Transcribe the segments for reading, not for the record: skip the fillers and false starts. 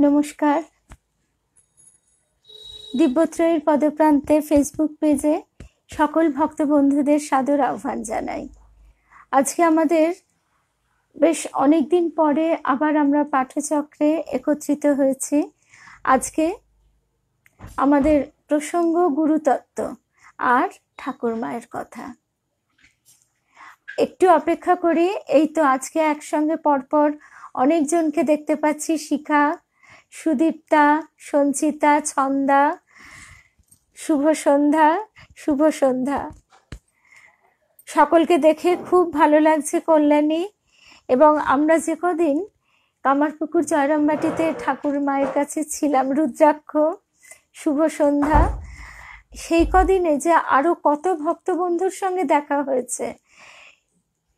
নমস্কার। দিব্যত্রয়ীর পদপ্রান্তে ফেসবুক পেজে সকল ভক্ত বন্ধুদের সাদর আহ্বান জানাই। আজকে আমাদের বেশ অনেক দিন পরে আবার আমরা পাঠচক্রে একত্রিত হয়েছি। আজকে আমাদের প্রসঙ্গ গুরুতত্ত্ব আর ঠাকুর মায়ের কথা। একটু অপেক্ষা করি, এই তো আজকে একসঙ্গে পরপর অনেকজনকে দেখতে পাচ্ছি। শিখা, সুদীপ্তা, সঞ্চিতা, ছন্দা, শুভ সন্ধ্যা। শুভ সন্ধ্যা। সকলকে দেখে খুব ভালো লাগছে কল্যাণী। এবং আমরা যে কদিন কামারপুকুর জয়রামবাটিতে ঠাকুর মায়ের কাছে ছিলাম, রুদ্রাক্ষ, শুভ সন্ধ্যা, সেই কদিনে যে আরো কত ভক্ত বন্ধুর সঙ্গে দেখা হয়েছে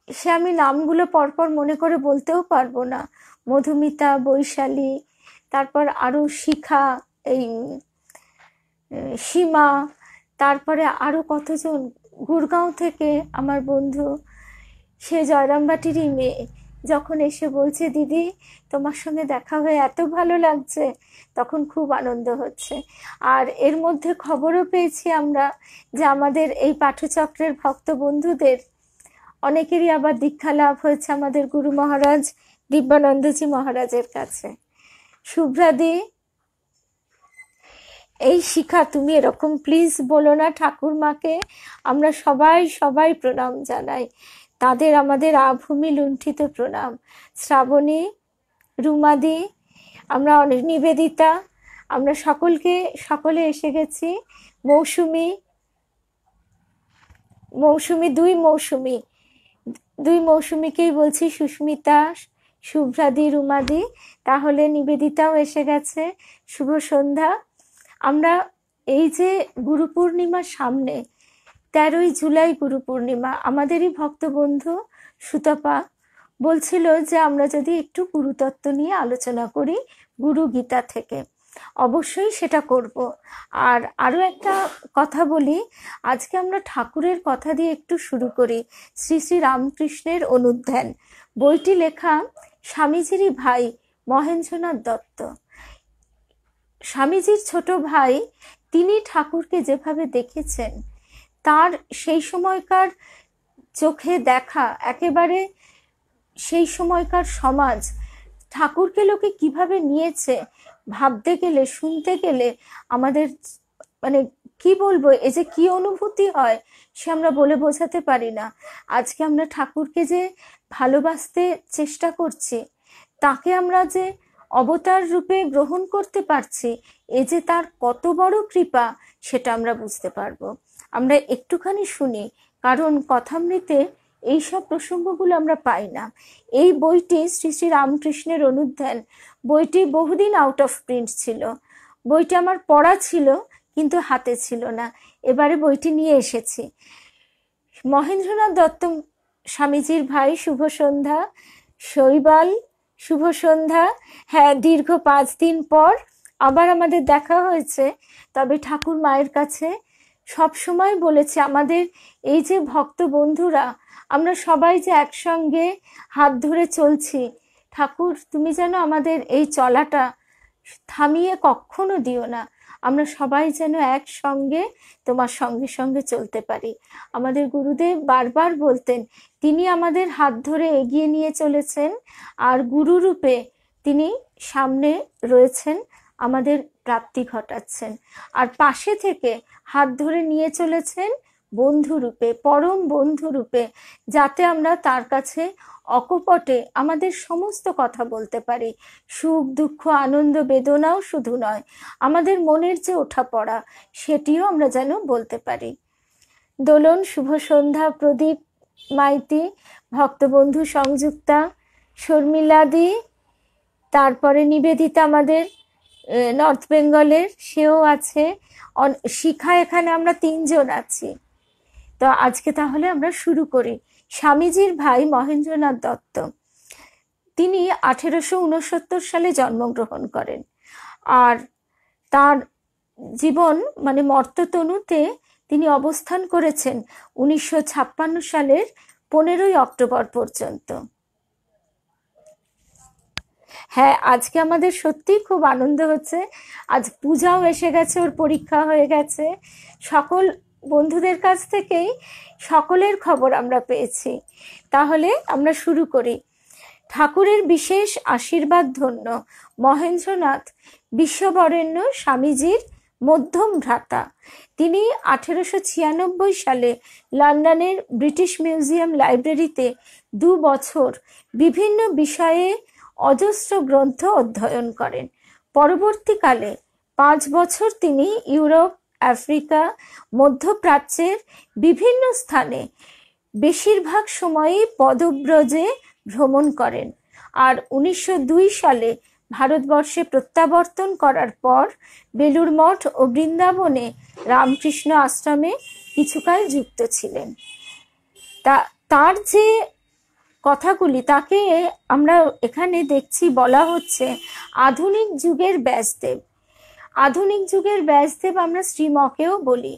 সে আমি নামগুলো পরপর মনে করে বলতেও পারবো না। মধুমিতা, বৈশালী, তারপর আরো শিখা, এই সীমা, তারপরে আরো কতজন, গুরগাঁও থেকে আমার বন্ধু, সে জয়রামবাটিরই মেয়ে, যখন এসে বলছে দিদি তোমার সঙ্গে দেখা হয়ে এত ভালো লাগছে, তখন খুব আনন্দ হচ্ছে। আর এর মধ্যে খবরও পেয়েছি আমরা যে আমাদের এই পাঠচক্রের ভক্ত বন্ধুদের অনেকেরই আবার দীক্ষা লাভ হয়েছে আমাদের গুরু মহারাজ দিব্যানন্দজি মহারাজের কাছে। শুভ্রাদি, এই শিখা, তুমি এরকম প্লিজ বলো না ঠাকুর মাকে। আমরা সবাই প্রণাম জানাই তাদের, আমাদের আভূমি লুণ্ঠিত প্রণাম। শ্রাবণী, রুমাদি, আমরা অনেক, নিবেদিতা, আমরা সকলে এসে গেছি। মৌসুমি, দুই মৌসুমিকেই বলছি, সুস্মিতা, শুভ্রাদি, রুমাদি, তাহলে নিবেদিতাও এসে গেছে। শুভ সন্ধ্যা। আমরা এই যে গুরু পূর্ণিমার সামনে, 13ই জুলাই গুরু পূর্ণিমা, আমাদেরই ভক্ত বন্ধু সুতপা বলছিল যে আমরা যদি একটু গুরুতত্ত্ব নিয়ে আলোচনা করি গুরু গীতা থেকে, অবশ্যই সেটা করব। আর আরো একটা কথা বলি, আজকে আমরা ঠাকুরের কথা দিয়ে একটু শুরু করি। শ্রী শ্রী রামকৃষ্ণের অনুধ্যান বইটি লেখা স্বামীজিরই ভাই মহেন্দ্রনাথ দত্ত। স্বামীজির ছোট ভাই, তিনি ঠাকুরকে যেভাবে দেখেছেন, তার সেই সময়কার চোখে দেখা, একেবারে সেই সময়কার সমাজ ঠাকুরকে লোকে কিভাবে নিয়েছে, ভাবতে গেলে, শুনতে গেলে আমাদের মানে কি বলবো, এ যে কি অনুভূতি হয় সে আমরা বলে বোঝাতে পারি না। আজকে আমরা ঠাকুরকে যে ভালোবাসতে চেষ্টা করছি, তাকে আমরা যে অবতার রূপে গ্রহণ করতে পারছি, এ যে তার কত বড় কৃপা, সেটা আমরা বুঝতে পারবো। আমরা একটুখানি শুনি, কারণ কথামৃতে এইসব প্রসঙ্গগুলো আমরা পাই না। এই বইটি শ্রী শ্রী রামকৃষ্ণের অনুধ্যান, বইটি বহুদিন আউট অফ প্রিন্ট ছিল। বইটি আমার পড়া ছিল কিন্তু হাতে ছিল না, এবারে বইটি নিয়ে এসেছি। মহেন্দ্রনাথ দত্ত স্বামীজির ভাই, শুভ সন্ধ্যা। শৈবাল, শুভ সন্ধ্যা। হ্যাঁ, দীর্ঘ 5 দিন পর আবার আমাদের দেখা হয়েছে। তবে ঠাকুর মায়ের কাছে সব সময় বলেছে, আমাদের এই যে ভক্ত বন্ধুরা, আমরা সবাই যে একসঙ্গে হাত ধরে চলছি, ঠাকুর তুমি যেন আমাদের এই চলাটা থামিয়ে কখনো দিও না, আমরা সবাই যেন একসঙ্গে তোমার সঙ্গে সঙ্গে চলতে পারি। আমাদের গুরুদেব বারবার বলতেন, তিনি আমাদের হাত ধরে এগিয়ে নিয়ে চলেছেন, আর গুরুরূপে তিনি সামনে রয়েছেন, আমাদের প্রাপ্তি ঘটাচ্ছেন, আর পাশে থেকে হাত ধরে নিয়ে চলেছেন বন্ধুরূপে, পরম বন্ধুরূপে, যাতে আমরা তার কাছে অকপটে আমাদের সমস্ত কথা বলতে পারি। সুখ, দুঃখ, আনন্দ, বেদনাও শুধু নয়, আমাদের মনের যে ওঠা পড়া, সেটিও আমরা যেন বলতে পারি। দোলন, শুভ সন্ধ্যা। প্রদীপ মাইতি, ভক্তবন্ধু সংযুক্তা, শর্মিলাদি, তারপরে নিবেদিতা আমাদের নর্থ বেঙ্গলের, সেও আছে। শিখা, এখানে আমরা 3 জন আছি। তো আজকে তাহলে আমরা শুরু করি। স্বামীজির ভাই মহেন্দ্রনাথ দত্ত, তিনি 1869 সালে জন্মগ্রহণ করেন, আর তার জীবন মানে মর্ততনুতে তিনি অবস্থান করেছেন 1956 সালের 15ই অক্টোবর পর্যন্ত। হ্যাঁ, আজকে আমাদের সত্যিই খুব আনন্দ হচ্ছে। আজ পূজাও এসে গেছে, ওর পরীক্ষা হয়ে গেছে। সকল বন্ধুদের কাছ থেকেই সকলের খবর আমরা পেয়েছি। তাহলে আমরা শুরু করি। ঠাকুরের বিশেষ আশীর্বাদ ধন্য মহেন্দ্রনাথ বিশ্ববরেণ্য স্বামীজির মধ্যম ভ্রাতা। তিনি 1896 সালে লন্ডনের ব্রিটিশ মিউজিয়াম লাইব্রেরিতে 2 বছর বিভিন্ন বিষয়ে অজস্র গ্রন্থ অধ্যয়ন করেন। পরবর্তীকালে 5 বছর তিনি ইউরোপ, আফ্রিকা, মধ্যপ্রাচ্যের বিভিন্ন স্থানে বেশিরভাগ সময়ই পদব্রজে ভ্রমণ করেন। আর 1902 সালে ভারতবর্ষে প্রত্যাবর্তন করার পর বেলুর মঠ ও বৃন্দাবনে রামকৃষ্ণ আশ্রমে কিছুকাল যুক্ত ছিলেন। তার যে কথাগুলি, তাকে আমরা এখানে দেখছি বলা হচ্ছে আধুনিক যুগের ব্যাসদেব। আধুনিক যুগের ব্যাসদেব আমরা শ্রীমকেও বলি,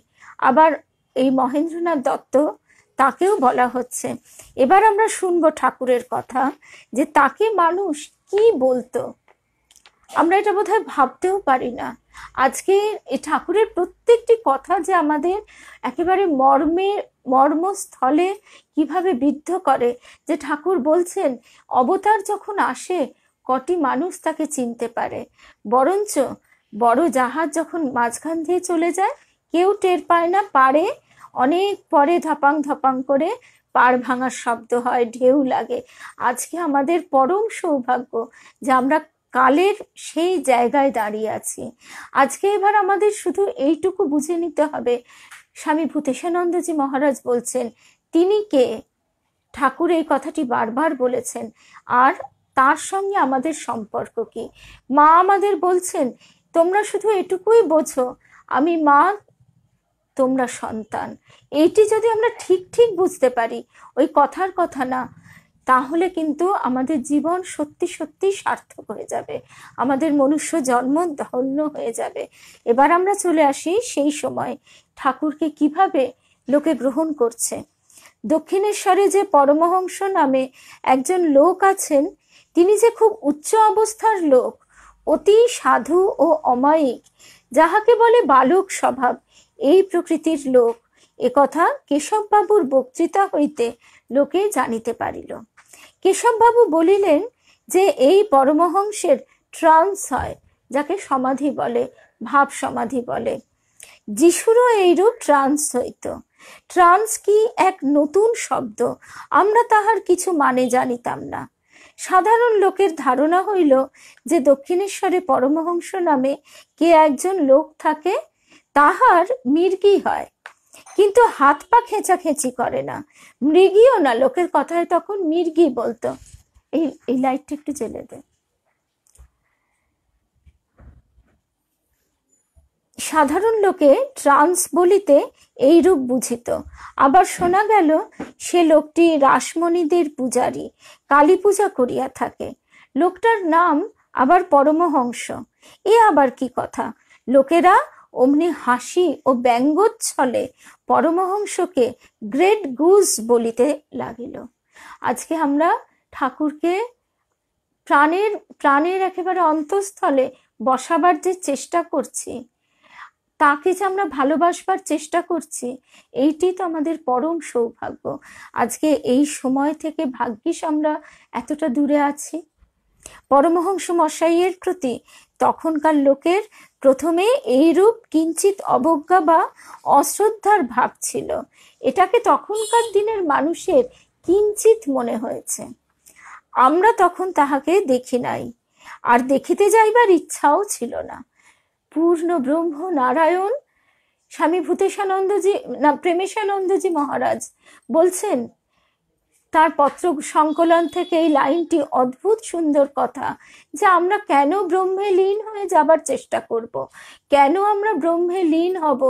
আবার এই মহেন্দ্রনাথ দত্ত তাকেও বলা হচ্ছে। এবার আমরা শুনবো ঠাকুরের কথা, যে তাকে মানুষ কি বলতো। আমরা এটা বোধহয় ভাবতেও পারি না। আজকে এই ঠাকুরের প্রত্যেকটি কথা যে আমাদের একেবারে মর্মস্থলে কিভাবে বিদ্ধ করে। যে ঠাকুর বলছেন অবতার যখন আসে কটি মানুষ তাকে চিনতে পারে, বরঞ্চ বড় জাহাজ যখন মাঝখান দিয়ে চলে যায় কেউ টের পায় না, পারে অনেক পরে ধপাং ধপাং করে পাড় ভাঙার শব্দ হয়, ঢেউ লাগে। আজকে আমাদের পরম সৌভাগ্য যে আমরা কালের সেই জায়গায় দাঁড়িয়ে আছি। আজকে এবার আমাদের শুধু এইটুকু বুঝে নিতে হবে, স্বামী ভূতেশানন্দজি মহারাজ বলছেন তিনি কে। ঠাকুর এই কথাটি বারবার বলেছেন। আর তার সঙ্গে আমাদের সম্পর্ক কি। মা আমাদের বলছেন তোমরা শুধু এটুকুই বোঝো, আমি মা, তোমরা সন্তান। এইটি যদি আমরা ঠিক ঠিক বুঝতে পারি, ওই কথার কথা না, তাহলে কিন্তু আমাদের জীবন সত্যি সত্যি সার্থক হয়ে যাবে, আমাদের মনুষ্য জন্ম ধন্য হয়ে যাবে। এবার আমরা চলে আসি সেই সময় ঠাকুরকে কিভাবে লোকে গ্রহণ করছে। দক্ষিণেশ্বরে যে পরমহংস নামে একজন লোক আছেন, তিনি যে খুব উচ্চ অবস্থার লোক, অতি সাধু ও অমায়িক, যাহাকে বলে বালক স্বভাব, এই প্রকৃতির লোক, একথা কেশববাবুর বক্তৃতা হইতে লোকে জানিতে পারিল। কেশববাবু বলিলেন যে এই পরমহংসের ট্রান্স হয়, যাকে সমাধি বলে, ভাব সমাধি বলে। যিশুরও এইরূপ ট্রান্স হইত। ট্রান্স কি এক নতুন শব্দ, আমরা তাহার কিছু মানে জানিতাম না। সাধারণ লোকের ধারণা হইল যে দক্ষিণেশ্বরে পরমহংস নামে কে একজন লোক থাকে, তাহার মৃগী হয়, কিন্তু হাত পা খেঁচাখেঁচি করে না, মৃগীও না, লোকের কথায় তখন মৃগী বলতো। এই লাইটটা একটু জ্বেলে দে। সাধারণ লোকে ট্রান্স বলিতে এইরূপ বুঝিত। আবার শোনা গেল সে লোকটি রাসমণিদের পূজারী, কালী পূজা করিয়া থাকে। লোকটার নাম আবার পরমহংস। এ আবার কি কথা। লোকেরা অমনি হাসি ও ব্যঙ্গোচ্ছলে পরমহংসকে গ্রেট গুজ বলিতে লাগিল। আজকে আমরা ঠাকুরকে প্রাণের একেবারে অন্তঃস্থলে বসাবার যে চেষ্টা করছি, তাকে যে আমরা ভালোবাসবার চেষ্টা করছি, এইটি তো আমাদের পরম সৌভাগ্য। আজকে এই সময় থেকে ভাগ্যিস আমরা এতটা দূরে আছি। পরমহংস মশাইয়ের প্রতি তখনকার লোকের প্রথমে এইরূপ কিঞ্চিত অবজ্ঞা বা অশ্রদ্ধার ভাব ছিল। এটাকে তখনকার দিনের মানুষের কিঞ্চিত মনে হয়েছে। আমরা তখন তাহাকে দেখি নাই, আর দেখিতে যাইবার ইচ্ছাও ছিল না। পূর্ণ ব্রহ্ম নারায়ণ স্বামী ভূতেশানন্দজি না প্রেমেশানন্দজি মহারাজ বলছেন তার পত্র সংকলন থেকে এই লাইনটি, অদ্ভুত সুন্দর কথা, যে আমরা কেন ব্রহ্মে লীন হয়ে যাবার চেষ্টা করব, কেন আমরা ব্রহ্মে লীন হব,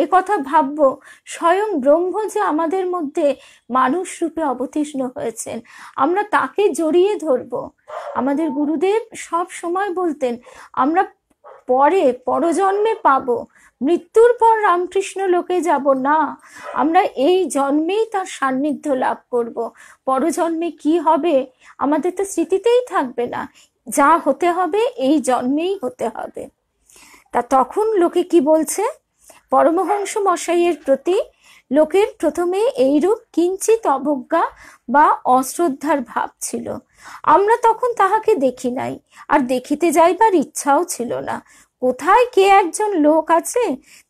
এ কথা ভাববো। স্বয়ং ব্রহ্ম যে আমাদের মধ্যে মানুষ রূপে অবতীর্ণ হয়েছেন, আমরা তাকে জড়িয়ে ধরব। আমাদের গুরুদেব সব সময় বলতেন আমরা পরজন্মে পাবো, মৃত্যুর পর রামকৃষ্ণ লোকে যাব না, আমরা এই জন্মেই তার সান্নিধ্য লাভ করব। পরজন্মে কি হবে আমাদের তো স্মৃতিতেই থাকবে না। যা হতে হবে এই জন্মেই হতে হবে। তা তখন লোকে কি বলছে? পরমহংস মশাইয়ের প্রতি লোকের প্রথমে এইরূপ কিঞ্চিত অবজ্ঞা বা অশ্রদ্ধার ভাব ছিল। আমরা তখন তাহাকে দেখি নাই, আর দেখিতে যাইবার ইচ্ছাও ছিল না। কোথায় কে একজন লোক আছে,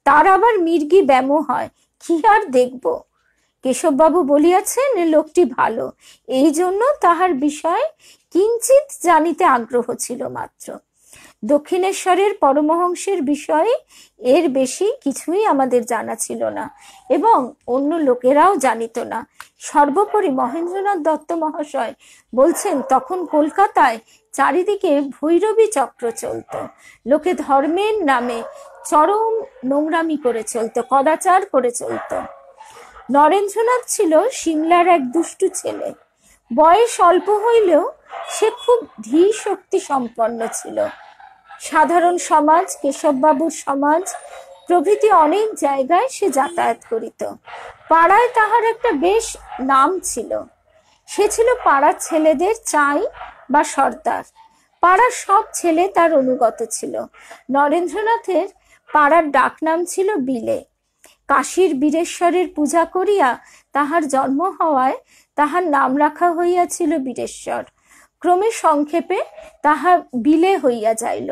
তার আবার মির্গি ব্যামো হয়, কি আর দেখব। কেশববাবু বলিয়াছেন লোকটি ভালো, এই জন্য তাহার বিষয় কিঞ্চিত জানিতে আগ্রহ ছিল মাত্র। দক্ষিণেশ্বরের পরমহংসের বিষয়ে এর বেশি কিছুই আমাদের জানা ছিল না, এবং অন্য লোকেরাও জানিত না। সর্বোপরি মহেন্দ্রনাথ দত্ত মহাশয় বলছেন, তখন কলকাতায় চারিদিকে ভৈরবী চক্র চলত। লোকে ধর্মের নামে চরম নোংরামি করে চলত, কদাচার করে চলত। নরেন্দ্রনাথ ছিল সিমলার এক দুষ্টু ছেলে। বয়স অল্প হইলেও সে খুব ধী শক্তি সম্পন্ন ছিল। সাধারণ সমাজ, কেশববাবুর সমাজ প্রভৃতি অনেক জায়গায় সে যাতায়াত করিত। পাড়ায় তাহার একটা বেশ নাম ছিল। সে ছিল পাড়ার ছেলেদের চাই বা সর্দার। পাড়ার সব ছেলে তার অনুগত ছিল। নরেন্দ্রনাথের পাড়ার ডাকনাম ছিল বিলে। কাশীর বীরেশ্বরের পূজা করিয়া তাহার জন্ম হওয়ায় তাহার নাম রাখা হইয়াছিল বীরেশ্বর। ক্রমে সংক্ষেপে তাহা বিলে হইয়া যাইল।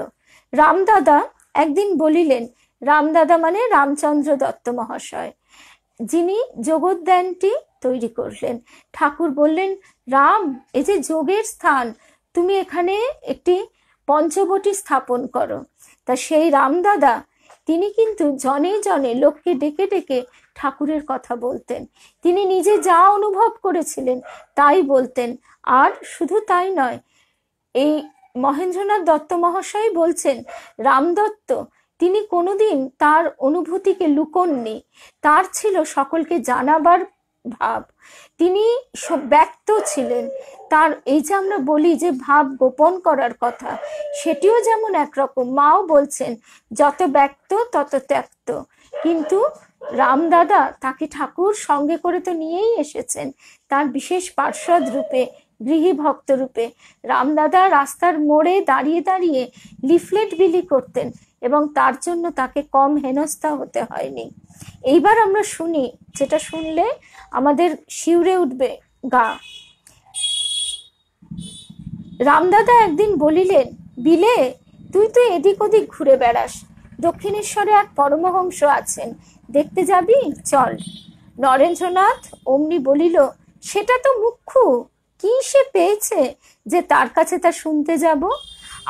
রামদাদা একদিন বলিলেন, রামদাদা মানে রামচন্দ্র দত্ত মহাশয়, যিনি যোগোদ্যানটি তৈরি করলেন। ঠাকুর বললেন, রাম, এ যে যোগের স্থান, তুমি এখানে একটি পঞ্চবটি স্থাপন করো। তা সেই রামদাদা তিনি কিন্তু জনে জনে লোককে ডেকে ডেকে ঠাকুরের কথা বলতেন। তিনি নিজে যা অনুভব করেছিলেন তাই বলতেন। আর শুধু তাই নয়, এই মহেন্দ্রনাথ দত্ত মহাশয় বলছেন, রামদত্ত তিনি কোনোদিন তার অনুভূতিকে লুকোননি। তার ছিল সকলকে জানাবার ভাব। তিনি ব্যক্ত ছিলেন। তার এই যে আমরা বলি যে ভাব গোপন করার কথা, সেটিও যেমন একরকম। মাও বলছেন, যত ব্যক্ত তত ত্যক্ত। কিন্তু রামদাদা তাকে ঠাকুর সঙ্গে করে তো নিয়েই এসেছেন তার বিশেষ পার্ষদ রূপে, গৃহী ভক্ত রূপে। রামদাদা রাস্তার মোড়ে দাঁড়িয়ে দাঁড়িয়ে লিফলেট বিলি করতেন, এবং তার জন্য তাকে কম হেনস্থা হতে হয়নি। এইবার আমরা শুনি, যেটা শুনলে আমাদের শিউরে উঠবে গা। রামদাদা একদিন বলিলেন, বিলে, তুই তো এদিক ওদিক ঘুরে বেড়াস, দক্ষিণেশ্বরে এক পরমহংস আছেন, দেখতে যাবি? চল। নরেন্দ্রনাথ অমনি বলিল, সেটা তো মুখ্য, কি সে পেয়েছে যে তার কাছে তা শুনতে যাব?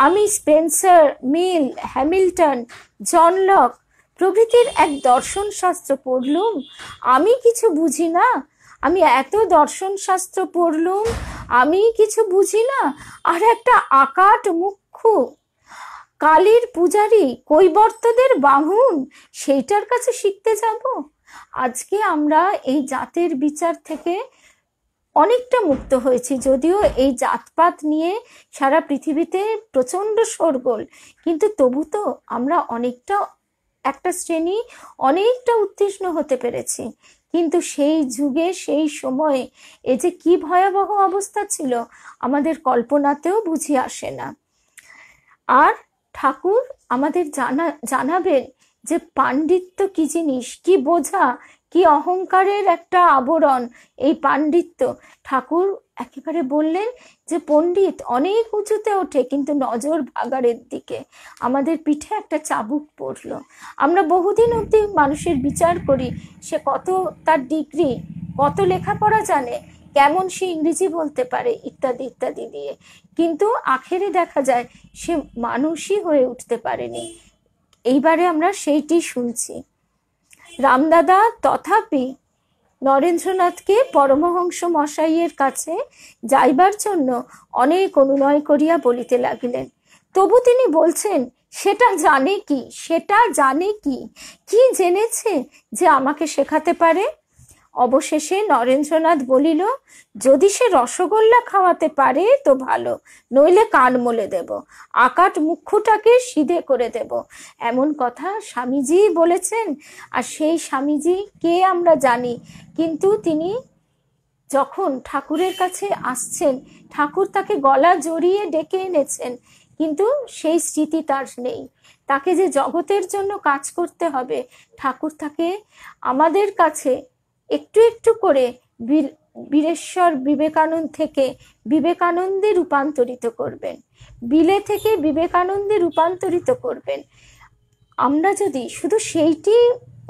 আমি স্পেন্সার, মিল, হ্যামিল্টন, জন লক প্রভৃতির এক দর্শন শাস্ত্র পড়লুম, আমি কিছু বুঝি না? আমি এত দর্শন শাস্ত্র পড়লুম, আমি কিছু বুঝি না? আর একটা আকাট মুখ্য কালীর পূজারী, কৈবর্তদের বামুন, সেইটার কাছে শিখতে যাব? আজকে আমরা এই জাতের বিচার থেকে অনেকটা মুক্ত হয়েছি, যদিও এই জাতপাত নিয়ে সারা পৃথিবীতে প্রচন্ড শোরগোল, কিন্তু তবু তো আমরা অনেকটা, একটা শ্রেণী অনেকটা উত্তীর্ণ হতে পেরেছি। কিন্তু সেই যুগে, সেই সময়ে এ যে কি ভয়াবহ অবস্থা ছিল আমাদের কল্পনাতেও বুঝি আসে না। আর ঠাকুর আমাদের জানাবেন যে পাণ্ডিত্য কি জিনিস, কি বোঝা, কি অহংকারের একটা আবরণ এই পাণ্ডিত্য। ঠাকুর একেবারে বললেন যে পণ্ডিত অনেক উঁচুতে ওঠে, কিন্তু নজর ভাগাড়ের দিকে। আমাদের পিঠে একটা চাবুক পড়লো। আমরা বহুদিন অবধি মানুষের বিচার করি, সে কত তার ডিগ্রি, কত লেখাপড়া জানে, কেমন সে ইংরেজি বলতে পারে, ইত্যাদি ইত্যাদি দিয়ে, কিন্তু আখেরে দেখা যায় সে মানুষই হয়ে উঠতে পারেনি। এইবারে আমরা সেইটি শুনছি। রামদাদা তথাপি নরেন্দ্রনাথকে পরমহংস মশাইয়ের কাছে যাইবার জন্য অনেক অনুনয় করিয়া বলিতে লাগিলেন। তবু তিনি বলছেন, সেটা জানে কি, সেটা জানে কি, কি জেনেছে যে আমাকে শেখাতে পারে? অবশেষে নরেন্দ্রনাথ বলিল, যদি সে রসগোল্লা খাওয়াতে পারে তো ভালো, নইলে কান মলে দেব, আকাট মুখ্যটাকে সিধে করে দেব। এমন কথা স্বামীজি বলেছেন। আর সেই স্বামীজি কে আমরা জানি, কিন্তু তিনি যখন ঠাকুরের কাছে আসছেন, ঠাকুর তাকে গলা জড়িয়ে ডেকে এনেছেন, কিন্তু সেই স্মৃতি তার নেই। তাকে যে জগতের জন্য কাজ করতে হবে, ঠাকুর তাকে আমাদের কাছে একটু একটু করে বীরেশ্বর বিবেকানন্দ থেকে বিবেকানন্দে রূপান্তরিত করবেন, বিলে থেকে বিবেকানন্দে রূপান্তরিত করবেন। আমরা যদি শুধু সেইটি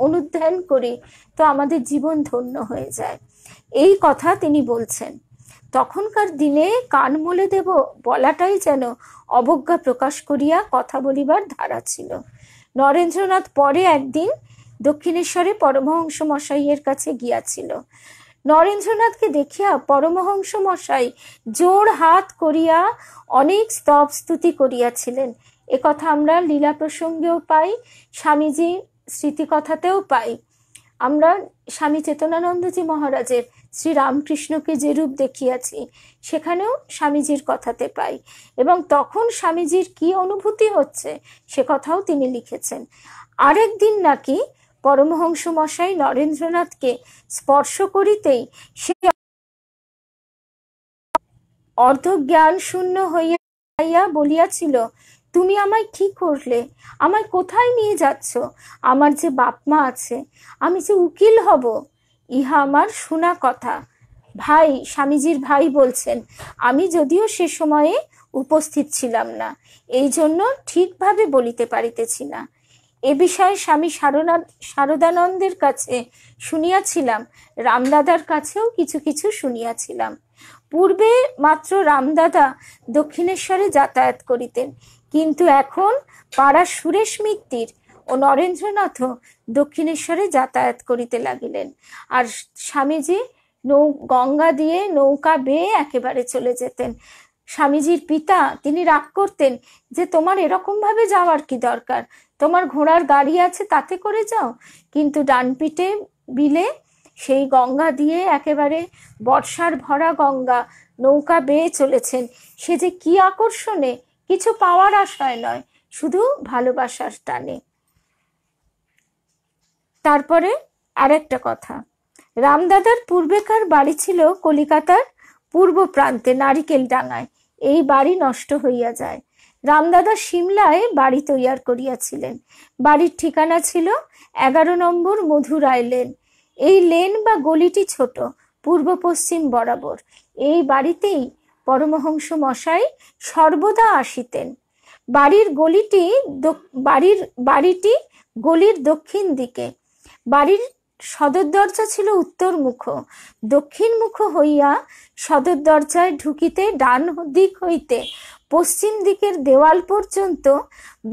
অনুধ্যান করি তো আমাদের জীবন ধন্য হয়ে যায়। এই কথা তিনি বলছেন। তখনকার দিনে কান মলে দেব বলাটাই যেন অবজ্ঞা প্রকাশ করিয়া কথা বলিবার ধারা ছিল। নরেন্দ্রনাথ পরে একদিন দক্ষিণেশ্বরে পরমহংস মশাইয়ের কাছে গিয়াছিল। নরেন্দ্রনাথকে দেখিয়া পরমহংস মশাই জোর হাত করিয়া অনেক স্তব স্তুতি করিয়াছিলেন। একথা আমরা লীলা প্রসঙ্গেও পাই, স্বামীজি স্মৃতিকথাতেও পাই। আমরা স্বামী চেতনানন্দজি মহারাজের শ্রীরামকৃষ্ণকে যে রূপ দেখিয়াছি সেখানেও স্বামীজির কথাতে পাই, এবং তখন স্বামীজির কি অনুভূতি হচ্ছে সে কথাও তিনি লিখেছেন। আরেক দিন নাকি পরমহংস মশাই নরেন্দ্রনাথকে স্পর্শ করিতেই সে অর্ধজ্ঞান শূন্য হইয়া বলিয়াছিল, তুমি আমায় কি করলে? আমায় কোথায় নিয়ে যাচ্ছ? আমার যে বাপ মা আছে, আমি যে উকিল হব। ইহা আমার শোনা কথা। ভাই, স্বামীজির ভাই বলছেন, আমি যদিও সে সময়ে উপস্থিত ছিলাম না, এই জন্য ঠিকভাবে বলিতে পারিতেছি না। এ বিষয়ে স্বামী শারদানন্দের কাছে শুনিয়াছিলাম, রামদাদার কাছেও কিছু কিছু শুনিয়াছিলাম। পূর্বে মাত্র রামদাদা দক্ষিণেশ্বরে যাতায়াত করিতেন, কিন্তু এখন পাড়ার সুরেশ মিত্তির ও নরেন্দ্রনাথও দক্ষিণেশ্বরে যাতায়াত করিতে লাগিলেন। আর স্বামীজি গঙ্গা দিয়ে নৌকা বেয়ে একেবারে চলে যেতেন। স্বামীজির পিতা তিনি রাগ করতেন যে তোমার এরকম ভাবে যাওয়ার কি দরকার, তোমার ঘোড়ার গাড়ি আছে, তাতে করে যাও। কিন্তু ডানপিটে বিলে সেই গঙ্গা দিয়ে একেবারে বর্ষার ভরা গঙ্গা নৌকা বেয়ে চলেছেন। সে যে কি আকর্ষণে, কিছু পাওয়ার আশায় নয়, শুধু ভালোবাসার টানে। তারপরে আরেকটা কথা, রামদাদার পূর্বেকার বাড়ি ছিল কলিকাতার পূর্ব প্রান্তে নারিকেল ডাঙায়। এই বাড়ি নষ্ট হইয়া যায়। রামদাদা সিমলায় বাড়ি তৈয়ার করিয়াছিলেন। বাড়ির ঠিকানা ছিল 11 নম্বর মধুরায় লেন। এই লেন বা গলিটি ছোট, পূর্ব পশ্চিম বরাবর। এই বাড়িতেই পরমহংস মশাই সর্বদা আসিতেন। বাড়িটি গলির দক্ষিণ দিকে। বাড়ির সদর দরজা ছিল উত্তর মুখ। দক্ষিণ মুখ হইয়া সদর দরজায় ঢুকিতে ডান দিক হইতে পশ্চিম দিকের দেওয়াল পর্যন্ত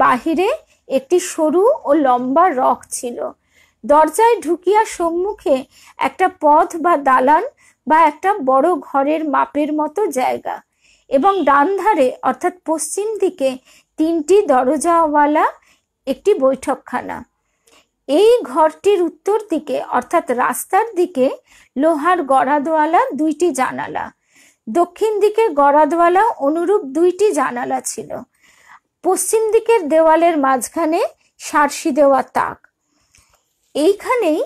বাহিরে একটি সরু ও লম্বা রক ছিল। দরজায় ঢুকিয়া সম্মুখে একটা পথ বা দালান বা একটা বড় ঘরের মাপের মতো জায়গা, এবং ডান ধারে অর্থাৎ পশ্চিম দিকে 3টি দরজাওয়ালা একটি বৈঠকখানা। এই ঘরটির উত্তর দিকে অর্থাৎ রাস্তার দিকে লোহার গড়াদওয়ালা 2টি জানালা। দক্ষিণ দিকে গড়াদওয়ালা অনুরূপ 2টি জানালা ছিল। পশ্চিম দিকের দেওয়ালের মাঝখানে সারসি দেওয়া তাক। এইখানেই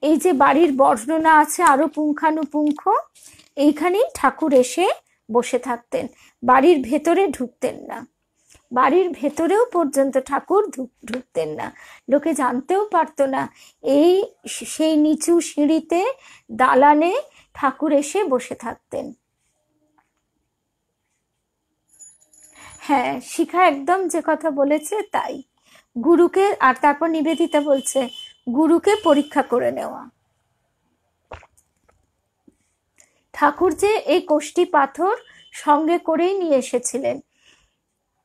এই যে বাড়ির বর্ণনা আছে আরো পুঙ্খানুপুঙ্খ, এইখানেই ঠাকুর এসে বসে থাকতেন। বাড়ির ভেতরে ঢুকতেন না। বাড়ির ভেতরেও পর্যন্ত ঠাকুর ঢুকতেন না। লোকে জানতেও পারতো না সেই নিচু সিঁড়িতে দালানে ঠাকুর এসে বসে থাকতেন। হ্যাঁ, শিখা একদম যে কথা বলেছে তাই। গুরুকে, আর তারপর নিবেদিতা বলছে গুরুকে পরীক্ষা করে নেওয়া। ঠাকুর যে এই কোষ্টি পাথর সঙ্গে করেই নিয়ে এসেছিলেন।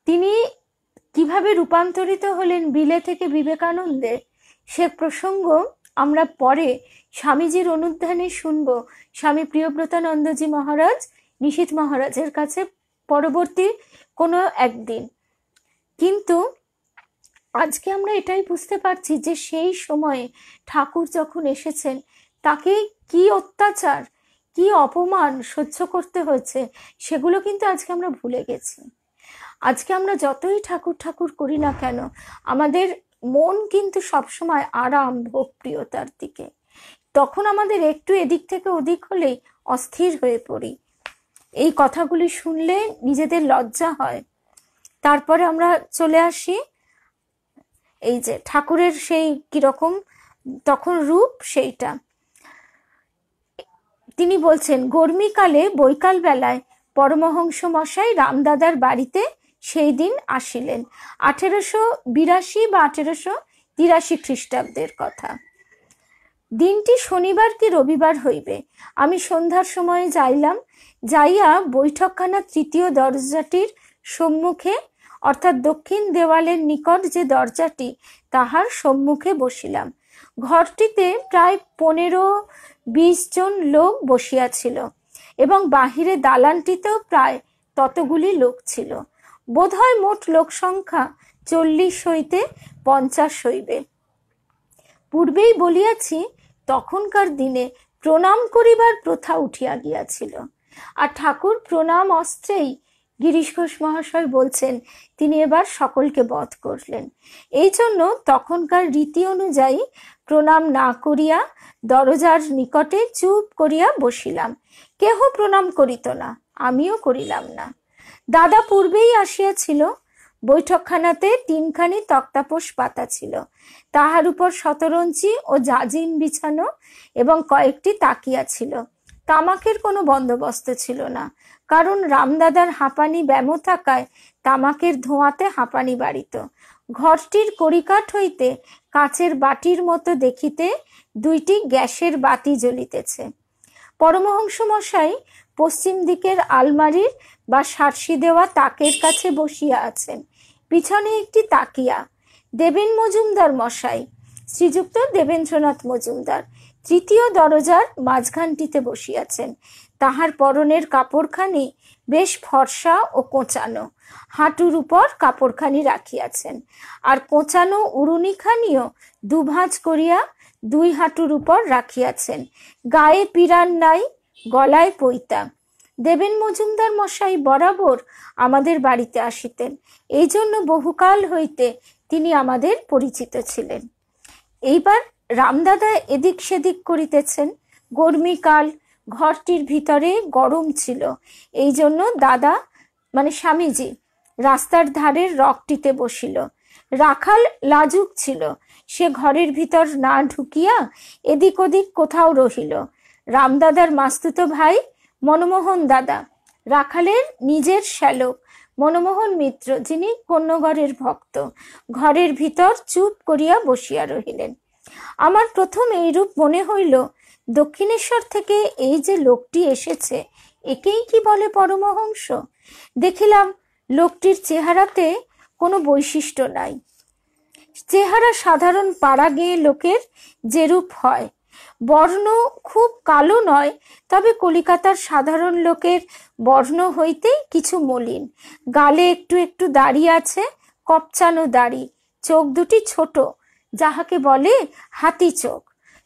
তিনি কিভাবে রূপান্তরিত হলেন বিলে থেকে বিবেকানন্দে, সে প্রসঙ্গ আমরা পরে স্বামীজির অনুধ্যানে শুনব। স্বামী প্রিয়ব্রতানন্দজি মহারাজ নিশীথ মহারাজের কাছে পরবর্তী কোনো একদিন। কিন্তু আজকে আমরা এটাই বুঝতে পারছি যে সেই সময়ে ঠাকুর যখন এসেছেন তাকে কি অত্যাচার, কি অপমান সহ্য করতে হয়েছে, সেগুলো কিন্তু আজকে আমরা ভুলে গেছি। আজকে আমরা যতই ঠাকুর ঠাকুর করি না কেন, আমাদের মন কিন্তু সবসময় আরাম ভোগপ্রিয়তার দিকে। তখন আমাদের একটু এদিক থেকে ওদিক হলেই অস্থির হয়ে পড়ি। এই কথাগুলি শুনলে নিজেদের লজ্জা হয়। তারপরে আমরা চলে আসি এই যে ঠাকুরের সেই কিরকম তখন রূপ, সেইটা তিনি বলছেন, গরমিকালে বৈকাল বেলায় পরমহংস মশাই রামদাদার বাড়িতে সেই দিন আসিলেন। 1882 বা 1883 খ্রিস্টাব্দের কথা। দিনটি শনিবার কি রবিবার হইবে। আমি সন্ধ্যার সময় যাইলাম, যাইয়া বৈঠকখানা তৃতীয় দরজাটির সম্মুখে অর্থাৎ দক্ষিণ দেওয়ালের নিকট যে দরজাটি তাহার সম্মুখে বসিলাম। ঘরটিতে প্রায় 15-20 জন লোক বসিয়াছিল এবং বাহিরে দালানটিতেও প্রায় ততগুলি লোক ছিল। বোধহয় মোট লোক সংখ্যা 40 হইতে 50 হইবে। পূর্বেই বলিয়াছি, তখনকার দিনে প্রণাম করিবার প্রথা উঠিয়া গিয়াছিল। আর ঠাকুর প্রণাম অস্ত্রেই, গিরিশ ঘোষ মহাশয় বলছেন, তিনি এবার সকলকে বধ করলেন। এই জন্য তখনকার রীতি অনুযায়ী প্রণাম না করিয়া দরজার নিকটে চুপ করিয়া বসিলাম। কেহ প্রণাম করিত না, আমিও করিলাম না। দাদা পূর্বেই আসিয়াছিল। বৈঠকখানাতে 3খানি তক্তাপোষ পাতা ছিল, তাহার উপর শতরঞ্চি ও জাজিম বিছানো এবং কয়েকটি তাকিয়া ছিল। তামাকের কোনো বন্দোবস্ত ছিল না, কারণ রামদাদার হাঁপানি ব্যামো থাকায় তামাকের ধোঁয়াতে হাঁপানি বাড়িত। ঘরটির কড়িকাঠ হইতে কাচের বাটির মতো দেখিতে 2টি গ্যাসের বাতি জ্বলিতেছে। পরমহংস মশাই পশ্চিম দিকের আলমারির বা সারসি দেওয়া তাকের কাছে বসিয়া আছেন। পিছনে একটি তাকিয়া। দেবেন মজুমদার মশাই, শ্রীযুক্ত দেবেন্দ্রনাথ মজুমদার, তৃতীয় দরজার মাঝখানটিতে বসিয়াছেন। তাহার পরনের কাপড়খানি বেশ ফর্সা ও কোঁচানো, হাঁটুর উপর কাপড়খানি রাখিয়াছেন, আর কোঁচানো উড়ুনিখানিও দুভাঁজ করিয়া 2 হাঁটুর উপর রাখিয়াছেন। গায়ে পিরান নাই, গলায় পৈতা। দেবেন মজুমদার মশাই বরাবর আমাদের বাড়িতে আসিতেন, এই জন্য বহুকাল হইতে তিনি আমাদের পরিচিত ছিলেন। এইবার রামদাদা এদিক সেদিক করিতেছেন। গরমিকাল, ঘরটির ভিতরে গরম ছিল, এই জন্য দাদা মানে স্বামীজি রাস্তার ধারের রকটিতে বসিল। রাখাল লাজুক ছিল, সে ঘরের ভিতর না ঢুকিয়া এদিক ওদিক কোথাও রহিল। রামদাদার মাস্তুতো ভাই মনমোহন দাদা, রাখালের নিজের শ্যালক মনমোহন মিত্র, যিনি কন্যগড়ের ভক্ত, ঘরের ভিতর চুপ করিয়া বসিয়া রহিলেন। আমার প্রথম এইরূপ মনে হইল, দক্ষিণেশ্বর থেকে এই যে লোকটি এসেছে, একেই কি বলে পরমহংস? দেখিলাম লোকটির চেহারাতে কোনো বৈশিষ্ট্য নাই। চেহারা সাধারণ পাড়া গেয়ে লোকের যেরূপ হয়। বর্ণ খুব কালো নয়, তবে কলিকাতার সাধারণ লোকের বর্ণ হইতেই কিছু মলিন। গালে একটু একটু দাড়ি আছে, কপচানো দাড়ি। চোখ দুটি ছোট, যাহাকে বলে হাতি চোখ।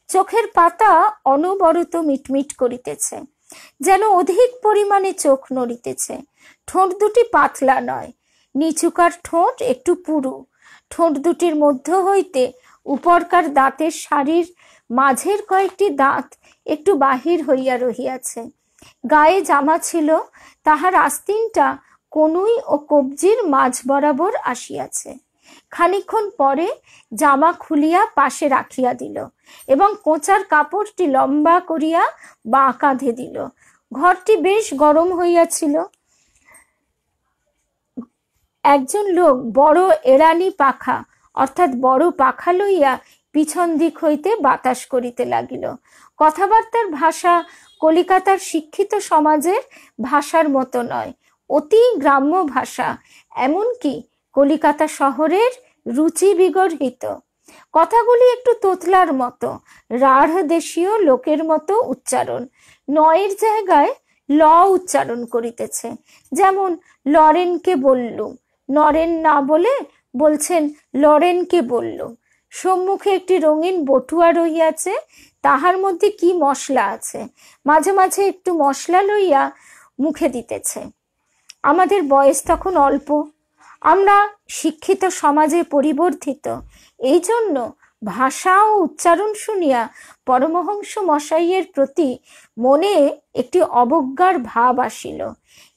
চোখের পাতা অনবরত মিটমিট করিতেছে, যেন অধিক পরিমাণে চোখ নড়িতেছে। ঠোঁট দুটি পাতলা নয়, নিচুকার ঠোঁট একটু পুরু। ঠোঁট দুটির মধ্য হইতে উপরকার দাঁতের সারির মাঝের কয়েকটি দাঁত একটু বাহির হইয়া রহিয়াছে। গায়ে জামা ছিল, তাহার আস্তিনটা কনুই ও কবজির মাঝ বরাবর আসিয়াছে। খানিকক্ষণ পরে জামা খুলিয়া পাশে রাখিয়া দিল এবং কোঁচার কাপড়টি লম্বা করিয়া বাঁ কাঁধে দিল। ঘরটি বেশ গরম হইয়াছিল। একজন লোক বড় এড়ানি পাখা অর্থাৎ বড় পাখা লইয়া পিছন দিক হইতে বাতাস করিতে লাগিল। কথাবার্তার ভাষা কলিকাতার শিক্ষিত সমাজের ভাষার মতো নয়, অতি গ্রাম্য ভাষা, এমনকি কলিকাতা শহরের রুচি বিগর্হিত। কথাগুলি একটু তোতলার মতো, রাঢ় দেশীয় লোকের মতো উচ্চারণ। নয়ের জায়গায় ল উচ্চারণ করিতেছে, যেমন লরেনকে বললুম, নরেন না বলে বলছেন লরেনকে বললুম। সম্মুখে একটি রঙিন বটুয়া রহিয়াছে, তাহার মধ্যে কি মশলা আছে, মাঝে মাঝে একটু মশলা লইয়া মুখে দিতেছে। আমাদের বয়স তখন অল্প, আমরা শিক্ষিত সমাজে পরিবর্ধিত, এই জন্য ভাষা ও উচ্চারণ শুনিয়া পরমহংস মশাইয়ের প্রতি মনে একটি অবজ্ঞার ভাব আসিল।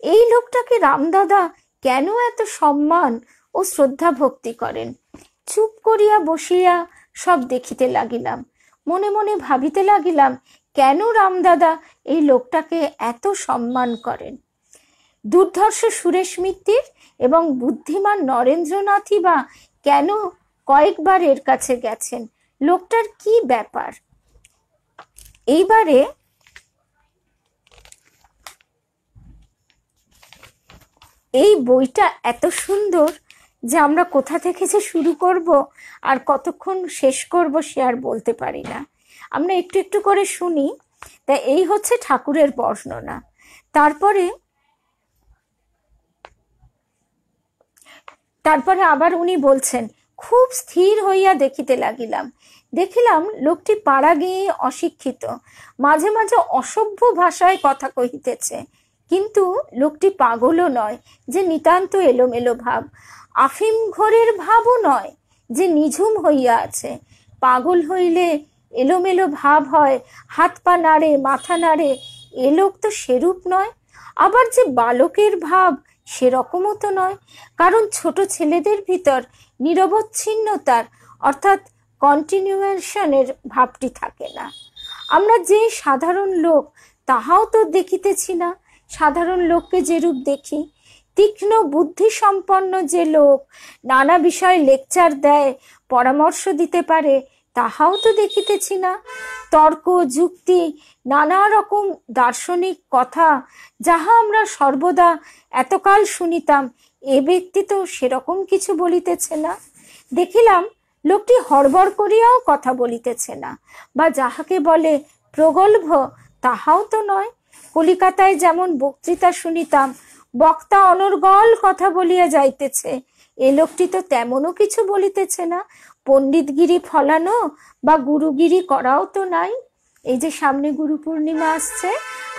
এই লোকটাকে রামদাদা কেন এত সম্মান ও শ্রদ্ধা ভক্তি করেন? চুপ করিয়া বসিয়া সব দেখিতে লাগিলাম। মনে মনে ভাবিতে লাগিলাম, কেন রামদাদা এই লোকটাকে এত সম্মান করেন? দুর্ধর্ষ সুরেশ মিত্তির এবং বুদ্ধিমান নরেন্দ্রনাথই বা কেন কয়েকবার এর কাছে গেছেন? লোকটার কি ব্যাপার? এইবারে এই বইটা এত সুন্দর যে আমরা কোথা থেকে যে শুরু করব আর কতক্ষণ শেষ করব সে আর বলতে পারি না। আমরা একটু একটু করে শুনি। তা এই হচ্ছে ঠাকুরের বর্ণনা। তারপরে আবার উনি বলছেন, খুব স্থির হইয়া দেখিতে লাগিলাম। দেখিলাম লোকটি পাড়া গিয়ে অশিক্ষিত, মাঝে মাঝে অসভ্য ভাষায় কথা কহিতেছে, কিন্তু লোকটি পাগলও নয় যে নিতান্ত এলোমেলো ভাব, আফিম ঘোরের ভাবও নয় যে নিঝুম হইয়া আছে। পাগল হইলে এলোমেলো ভাব হয়, হাত পা নাড়ে, মাথা নাড়ে, এ লোক তো সেরূপ নয়। আবার যে বালকের ভাব সেরকমও তো নয়, কারণ ছোট ছেলেদের ভিতর নিরবচ্ছিন্নতার অর্থাৎ কন্টিনিউয়েশনের ভাবটি থাকে না। আমরা যে সাধারণ লোক তাহাও তো দেখিতেছি না। সাধারণ লোককে যেরূপ দেখি, তীক্ষ্ণ বুদ্ধি সম্পন্ন যে লোক নানা বিষয়ে লেকচার দেয়, পরামর্শ দিতে পারে, তাহাও তো দেখিতেছি না। তর্ক যুক্তি নানা রকম দার্শনিক কথা যাহা আমরা সর্বদা এতকাল শুনিতাম, এ ব্যক্তি তো সেরকম কিছু বলিতেছে না। দেখিলাম লোকটি হড়বড় করিয়াও কথা বলিতেছে না, বা যাহাকে বলে প্রগল্ভ তাহাও তো নয়। কলিকাতায় যেমন বক্তৃতা শুনিতাম, বক্তা অনর্গল কথা বলিয়া যাইতেছে, এ লোকটি তো তেমনও কিছু বলিতেছে না। পণ্ডিতগিরি ফলানো বা গুরুগিরি করাও তো নাই। এই যে সামনে গুরু পূর্ণিমা আসছে,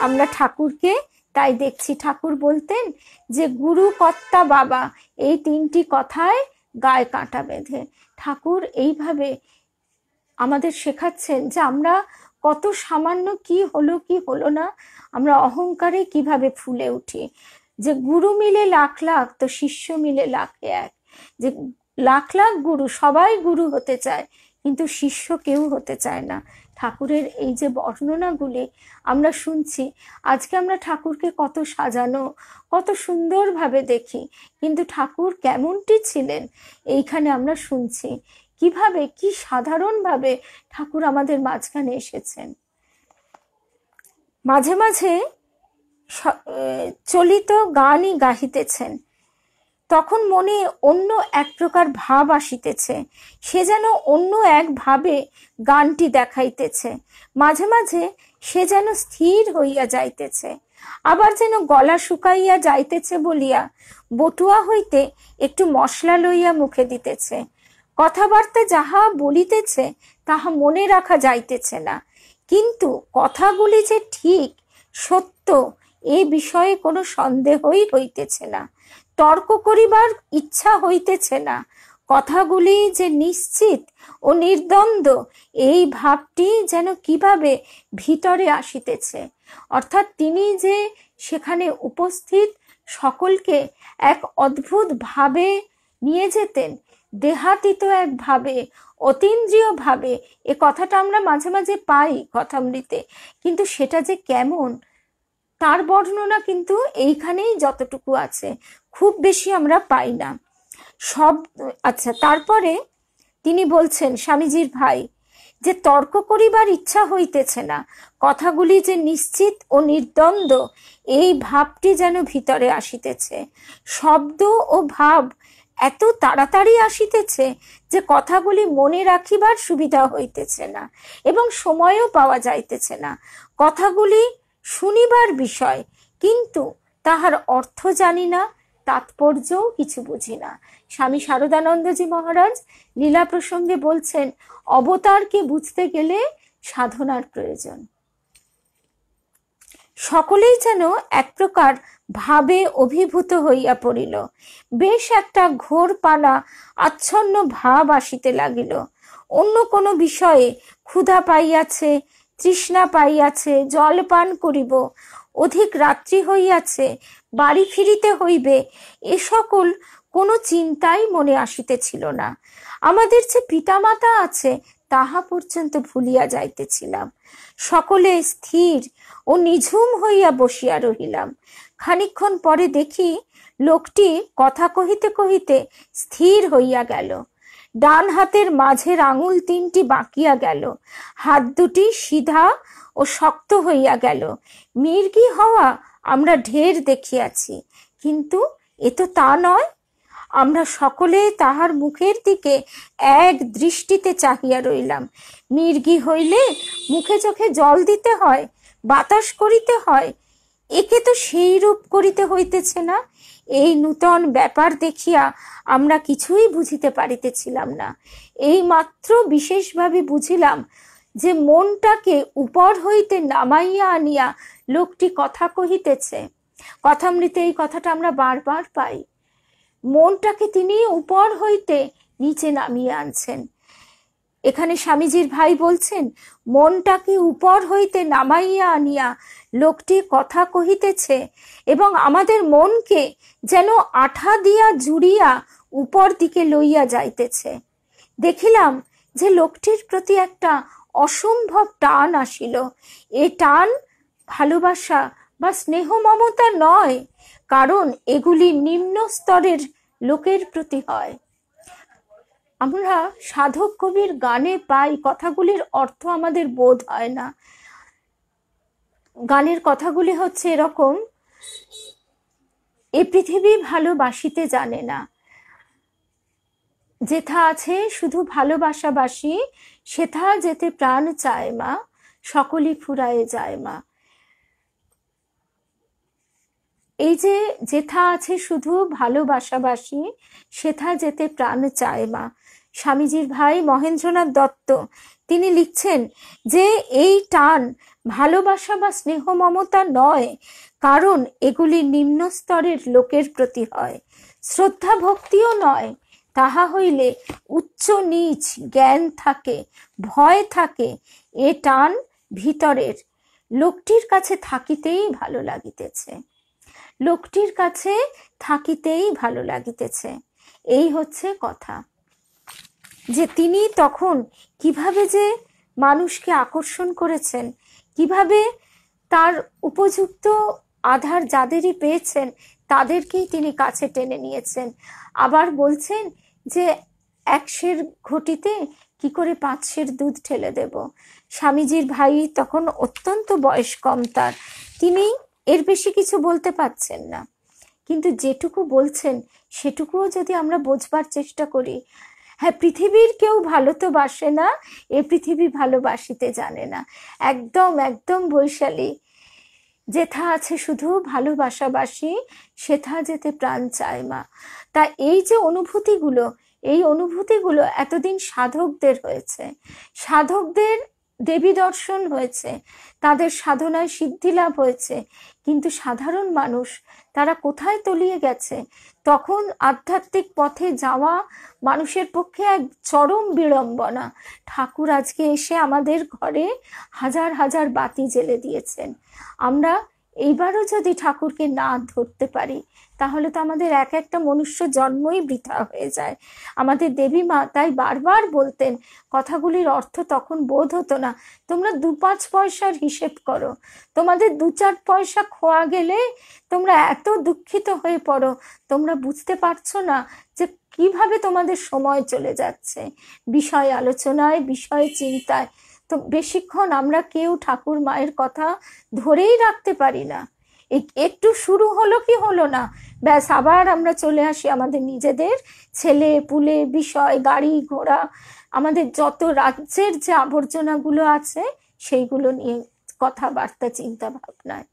আমরা ঠাকুরকে তাই দেখছি ঠাকুর বলতেন যে গুরু কর্তা বাবা, এই তিনটি কথায় গায়ে কাঁটা বেঁধে। ঠাকুর এইভাবে আমাদের শেখাচ্ছেন যে আমরা কত সামান্য, কি হলো কি হলো না, আমরা অহংকারে কিভাবে ফুলে উঠি। যে গুরু মিলে লাখ লাখ, তো শিষ্য মিলে লাখে এক। যে লাখ লাখ গুরু, সবাই গুরু হতে চায়, কিন্তু শিষ্য কেউ হতে চায় না। ঠাকুরের এই যে বর্ণনাগুলি আমরা শুনছি, আজকে আমরা ঠাকুরকে কত সাজানো, কত সুন্দরভাবে দেখি, কিন্তু ঠাকুর কেমনটি ছিলেন এইখানে আমরা শুনছি। কিভাবে, কি সাধারণভাবে ঠাকুর আমাদের মাঝখানে এসেছেন। মাঝে মাঝে চলিত গানই গাহিতেছেন, তখন মনে অন্য এক প্রকার ভাব আসিতেছে, সে যেন অন্য এক ভাবে গানটি দেখাইতেছে। মাঝে মাঝে সে যেন স্থির হইয়া যাইতেছে, আবার যেন গলা শুকাইয়া যাইতেছে বলিয়া বটুয়া হইতে একটু মশলা লইয়া মুখে দিতেছে। কথাবার্তা যাহা বলিতেছে তাহা মনে রাখা যাইতেছে না, কিন্তু কথাগুলি যে ঠিক সত্য এ বিষয়ে কোনো সন্দেহই হইতেছে না। তর্ক করিবার ইচ্ছা হইতেছে না। কথাগুলি যে নিশ্চিত ও নির্দ্বন্দ্ব, এই ভাবটি যেন কিভাবে ভিতরে আসিতেছে। অর্থাৎ তিনি যে সেখানে উপস্থিত সকলকে এক অদ্ভুত ভাবে নিয়ে যেতেন, দেহাতীত এক ভাবে, অতীন্দ্রিয় ভাবে। এ কথাটা আমরা মাঝে মাঝে পাই কথামৃতে, কিন্তু সেটা যে কেমন তার বর্ণনা কিন্তু এইখানেই যতটুকু আছে, খুব বেশি আমরা পাই না সব। আচ্ছা, তারপরে তিনি বলছেন স্বামীজির ভাই যে তর্ক করিবার ইচ্ছা হইতেছে না, কথাগুলি যে নিশ্চিত ও নির্দ্বন্দ্ব, এই ভাবটি যেন ভিতরে আসিতেছে। শব্দ ও ভাব এত তাড়াতাড়ি আসিতেছে যে কথাগুলি মনে রাখিবার সুবিধা হইতেছে না এবং সময়ও পাওয়া যাইতেছে না। কথাগুলি শুনিবার বিষয়, কিন্তু তাহার অর্থ জানি না, তাৎপর্যও কিছু বুঝি না। স্বামী শারদানন্দজি মহারাজ লীলা প্রসঙ্গে বলছেন, অবতারকে বুঝতে গেলে সাধনার প্রয়োজন। সকলেই যেন এক প্রকার ভাবে অভিভূত হইয়া পড়িল। বেশ একটা ঘোর পানা আচ্ছন্ন ভাব আসিতে লাগিল। অন্য কোনো বিষয়ে ক্ষুধা পাইয়াছে, তৃষ্ণা পাইয়াছে, জল পান করিব, অধিক রাত্রি হইয়াছে, বাড়ি ফিরিতে হইবে, এ সকল কোনো চিন্তাই মনে আসিতেছিল না। আমাদের যে পিতামাতা আছে তাহা পর্যন্ত ভুলিয়া যাইতেছিলাম। সকলে স্থির ও নিঝুম হইয়া বসিয়া রহিলাম। খানিকক্ষণ পরে দেখি লোকটি কথা কহিতে কহিতে স্থির হইয়া গেল। ডান হাতের মাঝের আঙুল 3টি বাঁকিয়া গেল, হাত দুটি সিধা ও শক্ত হইয়া গেল। মির্গি হওয়া আমরা ঢের দেখিয়াছি, কিন্তু এ তো তা নয়। আমরা সকলে তাহার মুখের দিকে এক দৃষ্টিতে চাহিয়া রইলাম। মির্গি হইলে মুখে চোখে জল দিতে হয়, বাতাস করিতে হয়, একে তো সেই রূপ করিতে হইতেছে না। এই নূতন ব্যাপার দেখিয়া আমরা কিছুই বুঝিতে পারিতেছিলাম না। এই মাত্র বিশেষভাবে বুঝিলাম যে মনটাকে উপর হইতে নামাইয়া আনিয়া লোকটি কথা কহিতেছে। কথামৃতে এই কথাটা আমরা বারবার পাই। মনটাকে তিনি উপর হইতে নিচে নামিয়ে আনছেন। এখানে স্বামীজির ভাই বলছেন, মনটাকে উপর হইতে নামাইয়া আনিয়া লোকটি কথা কহিতেছে এবং আমাদের মনকে যেন আঠা দিয়া জুড়িয়া উপর দিকে লইয়া যাইতেছে। দেখিলাম যে লোকটির প্রতি একটা অসম্ভব টান আসিল। এ টান ভালোবাসা বা স্নেহ মমতা নয়, কারণ এগুলি নিম্ন স্তরের লোকের প্রতি হয়। আমরা সাধক কবির গানে পাই কথাগুলির অর্থ আমাদের বোধ হয় না। গানের কথাগুলি হচ্ছে এরকম, এ পৃথিবী ভালোবাসিতে জানে না, যেথা আছে শুধু ভালোবাসাবাসী, সেথা যেতে প্রাণ চায় মা, সকলই ফুরায়ে যায় মা। এই যে যেথা আছে শুধু ভালোবাসাবাসী, সেথা যেতে প্রাণ চায় মা, স্বামীজির ভাই মহেন্দ্রনাথ দত্ত তিনি লিখছেন যে এই টান ভালোবাসা বা স্নেহ মমতা নয়, কারণ এগুলি নিম্ন স্তরের লোকের প্রতি হয়। শ্রদ্ধা ভক্তিও নয়, তাহা হইলে উচ্চ নীচ জ্ঞান থাকে, ভয় থাকে। এ টান ভিতরের, লোকটির কাছে থাকিতেই ভালো লাগিতেছে, লোকটির কাছে থাকিতেই ভালো লাগিতেছে। এই হচ্ছে কথা, যে তিনি তখন কিভাবে যে মানুষকে আকর্ষণ করেছেন, কিভাবে তার উপযুক্ত আধার যাদেরই পেয়েছেন তাদেরকেই তিনি কাছে টেনে নিয়েছেন। আবার বলছেন যে 1 সের ঘটিতে কি করে 5 সের দুধ ঠেলে দেব। স্বামীজির ভাই তখন অত্যন্ত বয়স কম তার, তিনি এর বেশি কিছু বলতে পারছেন না, কিন্তু যেটুকু বলছেন সেটুকুও যদি আমরা বোঝবার চেষ্টা করি, হ্যাঁ, পৃথিবীর কেউ ভালো তো বাসে না, এ পৃথিবী ভালোবাসিতে জানে না। একদম একদম বৈশালী, যেথা আছে শুধু ভালোবাসাবাসী, সেথা যেতে প্রাণ চায় মা। তা এই যে অনুভূতিগুলো, এই অনুভূতিগুলো এতদিন সাধকদের হয়েছে, সাধকদের দেবী দর্শন হয়েছে, তাদের সাধনায় সিদ্ধি লাভ হয়েছে, কিন্তু সাধারণ মানুষ তারা কোথায় তলিয়ে গেছে। তখন আধ্যাত্মিক পথে যাওয়া মানুষের পক্ষে এক চরম বিড়ম্বনা। ঠাকুর আজকে এসে আমাদের ঘরে হাজার হাজার বাতি জ্বেলে দিয়েছেন। আমরা এইবারও যদি ঠাকুরকে না ধরতে পারি, তাহলে তো আমাদের এক একটা মনুষ্য জন্মই বৃথা হয়ে যায়। আমাদের দেবী মা তাই বারবার বলতেন, কথাগুলির অর্থ তখন বোধ হতো না, তোমরা 2-5 পয়সার হিসেব করো, তোমাদের 2-4 পয়সা খোয়া গেলে তোমরা এত দুঃখিত হয়ে পড়ো, তোমরা বুঝতে পারছো না যে কিভাবে তোমাদের সময় চলে যাচ্ছে বিষয় আলোচনায়, বিষয় চিন্তায়। তো বেশিক্ষণ আমরা কেউ ঠাকুর মায়ের কথা ধরেই রাখতে পারি না। একটু শুরু হলো কি হলো না, ব্যাস আবার আমরা চলে আসি আমাদের নিজেদের ছেলে পুলে, বিষয়, গাড়ি ঘোড়া, আমাদের যত রাজ্যের যে আবর্জনাগুলো আছে সেইগুলো নিয়ে কথাবার্তা, চিন্তা ভাবনায়।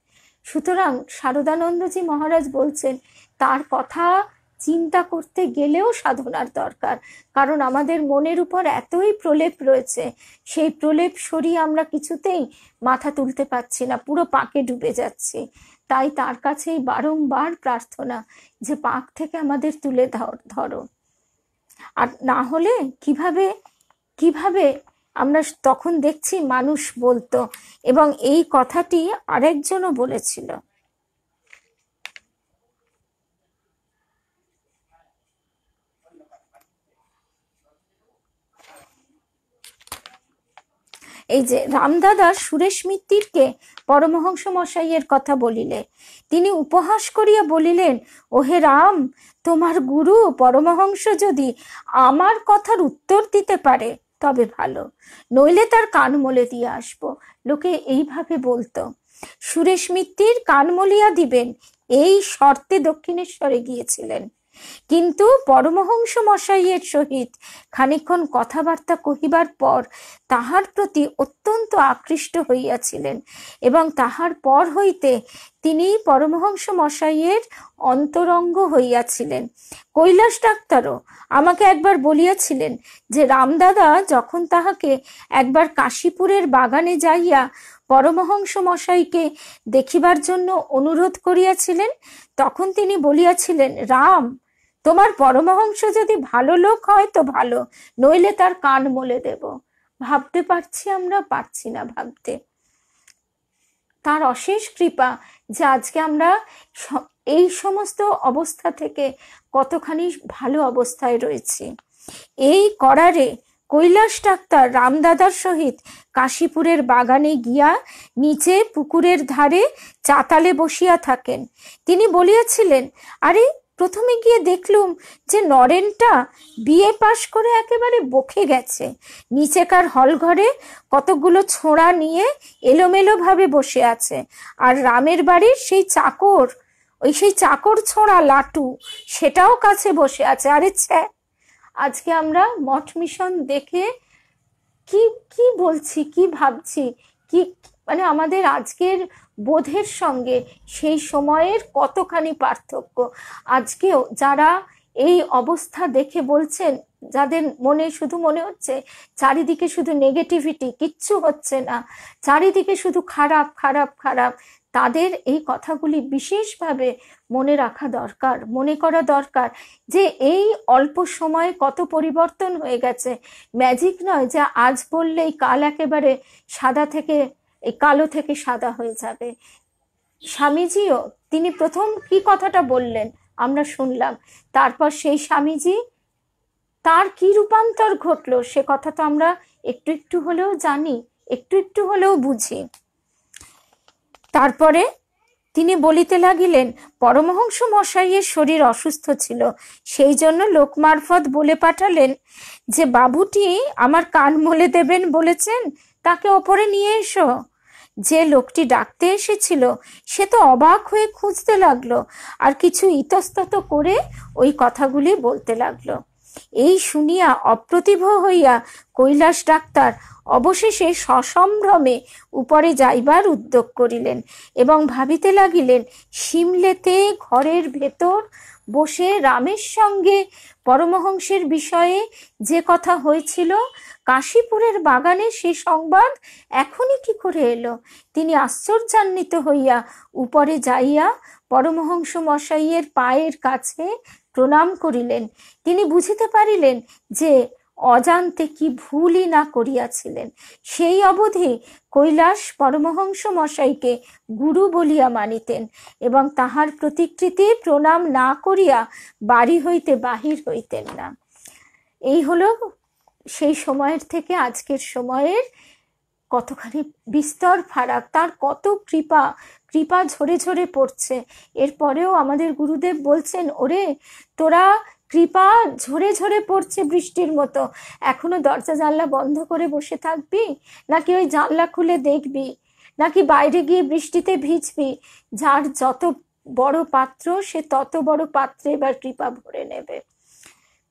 সুতরাং শারদানন্দজি মহারাজ বলছেন, তার কথা চিন্তা করতে গেলেও সাধনার দরকার, কারণ আমাদের মনের উপর এতই প্রলেপ রয়েছে, সেই প্রলেপ সরিয়ে আমরা কিছুতেই মাথা তুলতে পারছি না, পুরো পাকে ডুবে যাচ্ছি। তাই তার কাছেই বারংবার প্রার্থনা যে পাক থেকে আমাদের তুলে ধরো। আর না হলে কিভাবে কিভাবে আমরা তখন দেখছি মানুষ বলতো, এবং এই কথাটি আরেকজনও বলেছিল। এই যে রামদাদা সুরেশ মিত্তিরকে পরমহংস মশাইয়ের কথা বলিলে তিনি উপহাস করিয়া বলিলেন, ওহে রাম, তোমার গুরু পরমহংস যদি আমার কথার উত্তর দিতে পারে তবে ভালো, নইলে তার কান মলে দিয়ে আসবো। লোকে এইভাবে বলতো। সুরেশ মিত্তির কান মলিয়া দিবেন এই শর্তে দক্ষিণেশ্বরে গিয়েছিলেন, কিন্তু পরমহংস মশাইয়ের সহিত খানিকক্ষণ কথাবার্তা কহিবার পর তাহার প্রতি অত্যন্ত আকৃষ্ট হইয়াছিলেন, এবং তাহার পর হইতে তিনি পরমহংস মশাইয়ের অন্তরঙ্গ হইয়াছিলেন। কৈলাস ডাক্তারও আমাকে একবার বলিয়াছিলেন যে রামদাদা যখন তাহাকে একবার কাশীপুরের বাগানে যাইয়া পরমহংস মশাইকে দেখিবার জন্য অনুরোধ করিয়াছিলেন, তখন তিনি বলিয়াছিলেন, রাম, তোমার পরমহংস যদি ভালো লোক হয় তো ভালো, নইলে তার কান মলে দেব। ভাবতে পারছি আমরা? পারছি না ভাবতে। তার অশেষ কৃপা যে আজকে আমরা এই সমস্ত অবস্থা থেকে কতখানি ভালো অবস্থায় রয়েছি। এই করারে কৈলাস ডাক্তার রামদাদার সহিত কাশীপুরের বাগানে গিয়া নিচে পুকুরের ধারে চাতালে বসিয়া থাকেন। তিনি বলিয়াছিলেন, আরে প্রথমে গিয়ে দেখলুম যে নরেনটা বিএ পাশ করে একেবারে বকে গেছে, নিচেকার হল ঘরে কতগুলো ছোঁড়া নিয়ে এলোমেলো ভাবে বসে আছে, আর রামের বাড়ির সেই চাকর ছোঁড়া লাটু সেটাও কাছে বসে আছে। আরে ছ্যা, আজকে আমরা মঠ মিশন দেখে কি কি বলছি, কি ভাবছি, কি মানে আমাদের আজকের বোধের সঙ্গে সেই সময়ের কতখানি পার্থক্য। আজকেও যারা এই অবস্থা দেখে বলছেন, যাদের মনে শুধু মনে হচ্ছে চারিদিকে শুধু নেগেটিভিটি, কিচ্ছু হচ্ছে না, চারিদিকে শুধু খারাপ খারাপ খারাপ, তাদের এই কথাগুলি বিশেষভাবে মনে রাখা দরকার, মনে করা দরকার যে এই অল্প সময়ে কত পরিবর্তন হয়ে গেছে। ম্যাজিক নয় যে আজ বললেই কাল একেবারে সাদা থেকে এই কালো থেকে সাদা হয়ে যাবে। স্বামীজিও তিনি প্রথম কি কথাটা বললেন আমরা শুনলাম, তারপর সেই স্বামীজি তার কি রূপান্তর ঘটলো সে কথা তো আমরা একটু একটু হলেও জানি, একটু একটু হলেও বুঝি। তারপরে তিনি বলিতে লাগিলেন, পরমহংস মশাইয়ের শরীর অসুস্থ ছিল, সেই জন্য লোক মারফত বলে পাঠালেন যে বাবুটি আমার কান মলে দেবেন বলেছেন, তাকে ওপরে নিয়ে এসো। যে লোকটি ডাকতে এসেছিল সে তো অবাক হয়ে খুঁজতে লাগলো, আর কিছু ইতস্তত করে ওই কথাগুলি বলতে লাগলো। এই শুনিয়া অপ্রতিভ হইয়া কৈলাস ডাক্তার অবশেষে সসম্ভ্রমে উপরে যাইবার উদ্যোগ করিলেন, এবং ভাবিতে লাগিলেন সিমলেতে ঘরের ভেতর বসে রামের সঙ্গে পরমহংসের বিষয়ে যে কথা হয়েছিল, কাশীপুরের বাগানে সে সংবাদ এখনই কি করে এলো। তিনি আশ্চর্যান্বিত হইয়া উপরে যাইয়া পরমহংস মশাইয়ের পায়ের কাছে প্রণাম করিলেন। তিনি বুঝিতে পারিলেন যে অজান্তে কি ভুলই না করিয়াছিলেন। সেই অবধি কৈলাস পরমহংস মশাইকে গুরু বলিয়া মানিতেন, এবং তাহার প্রতিকৃতি প্রণাম না করিয়া বাড়ি হইতে বাহির হইতেন না। এই হলো সেই সময়ের থেকে আজকের সময়ের কতখানি বিস্তর ফারাক। তার কত কৃপা ঝরে ঝরে পড়ছে। এরপরেও আমাদের গুরুদেব বলছেন, ওরে তোরা কৃপা ঝরে ঝরে পড়ছে বৃষ্টির মতো, এখনো দরজা জানলা বন্ধ করে বসে থাকবি, নাকি ওই জানলা খুলে দেখবি, নাকি বাইরে গিয়ে বৃষ্টিতে ভিজবি? যার যত বড় পাত্র সে তত বড় পাত্রে এবার কৃপা ভরে নেবে।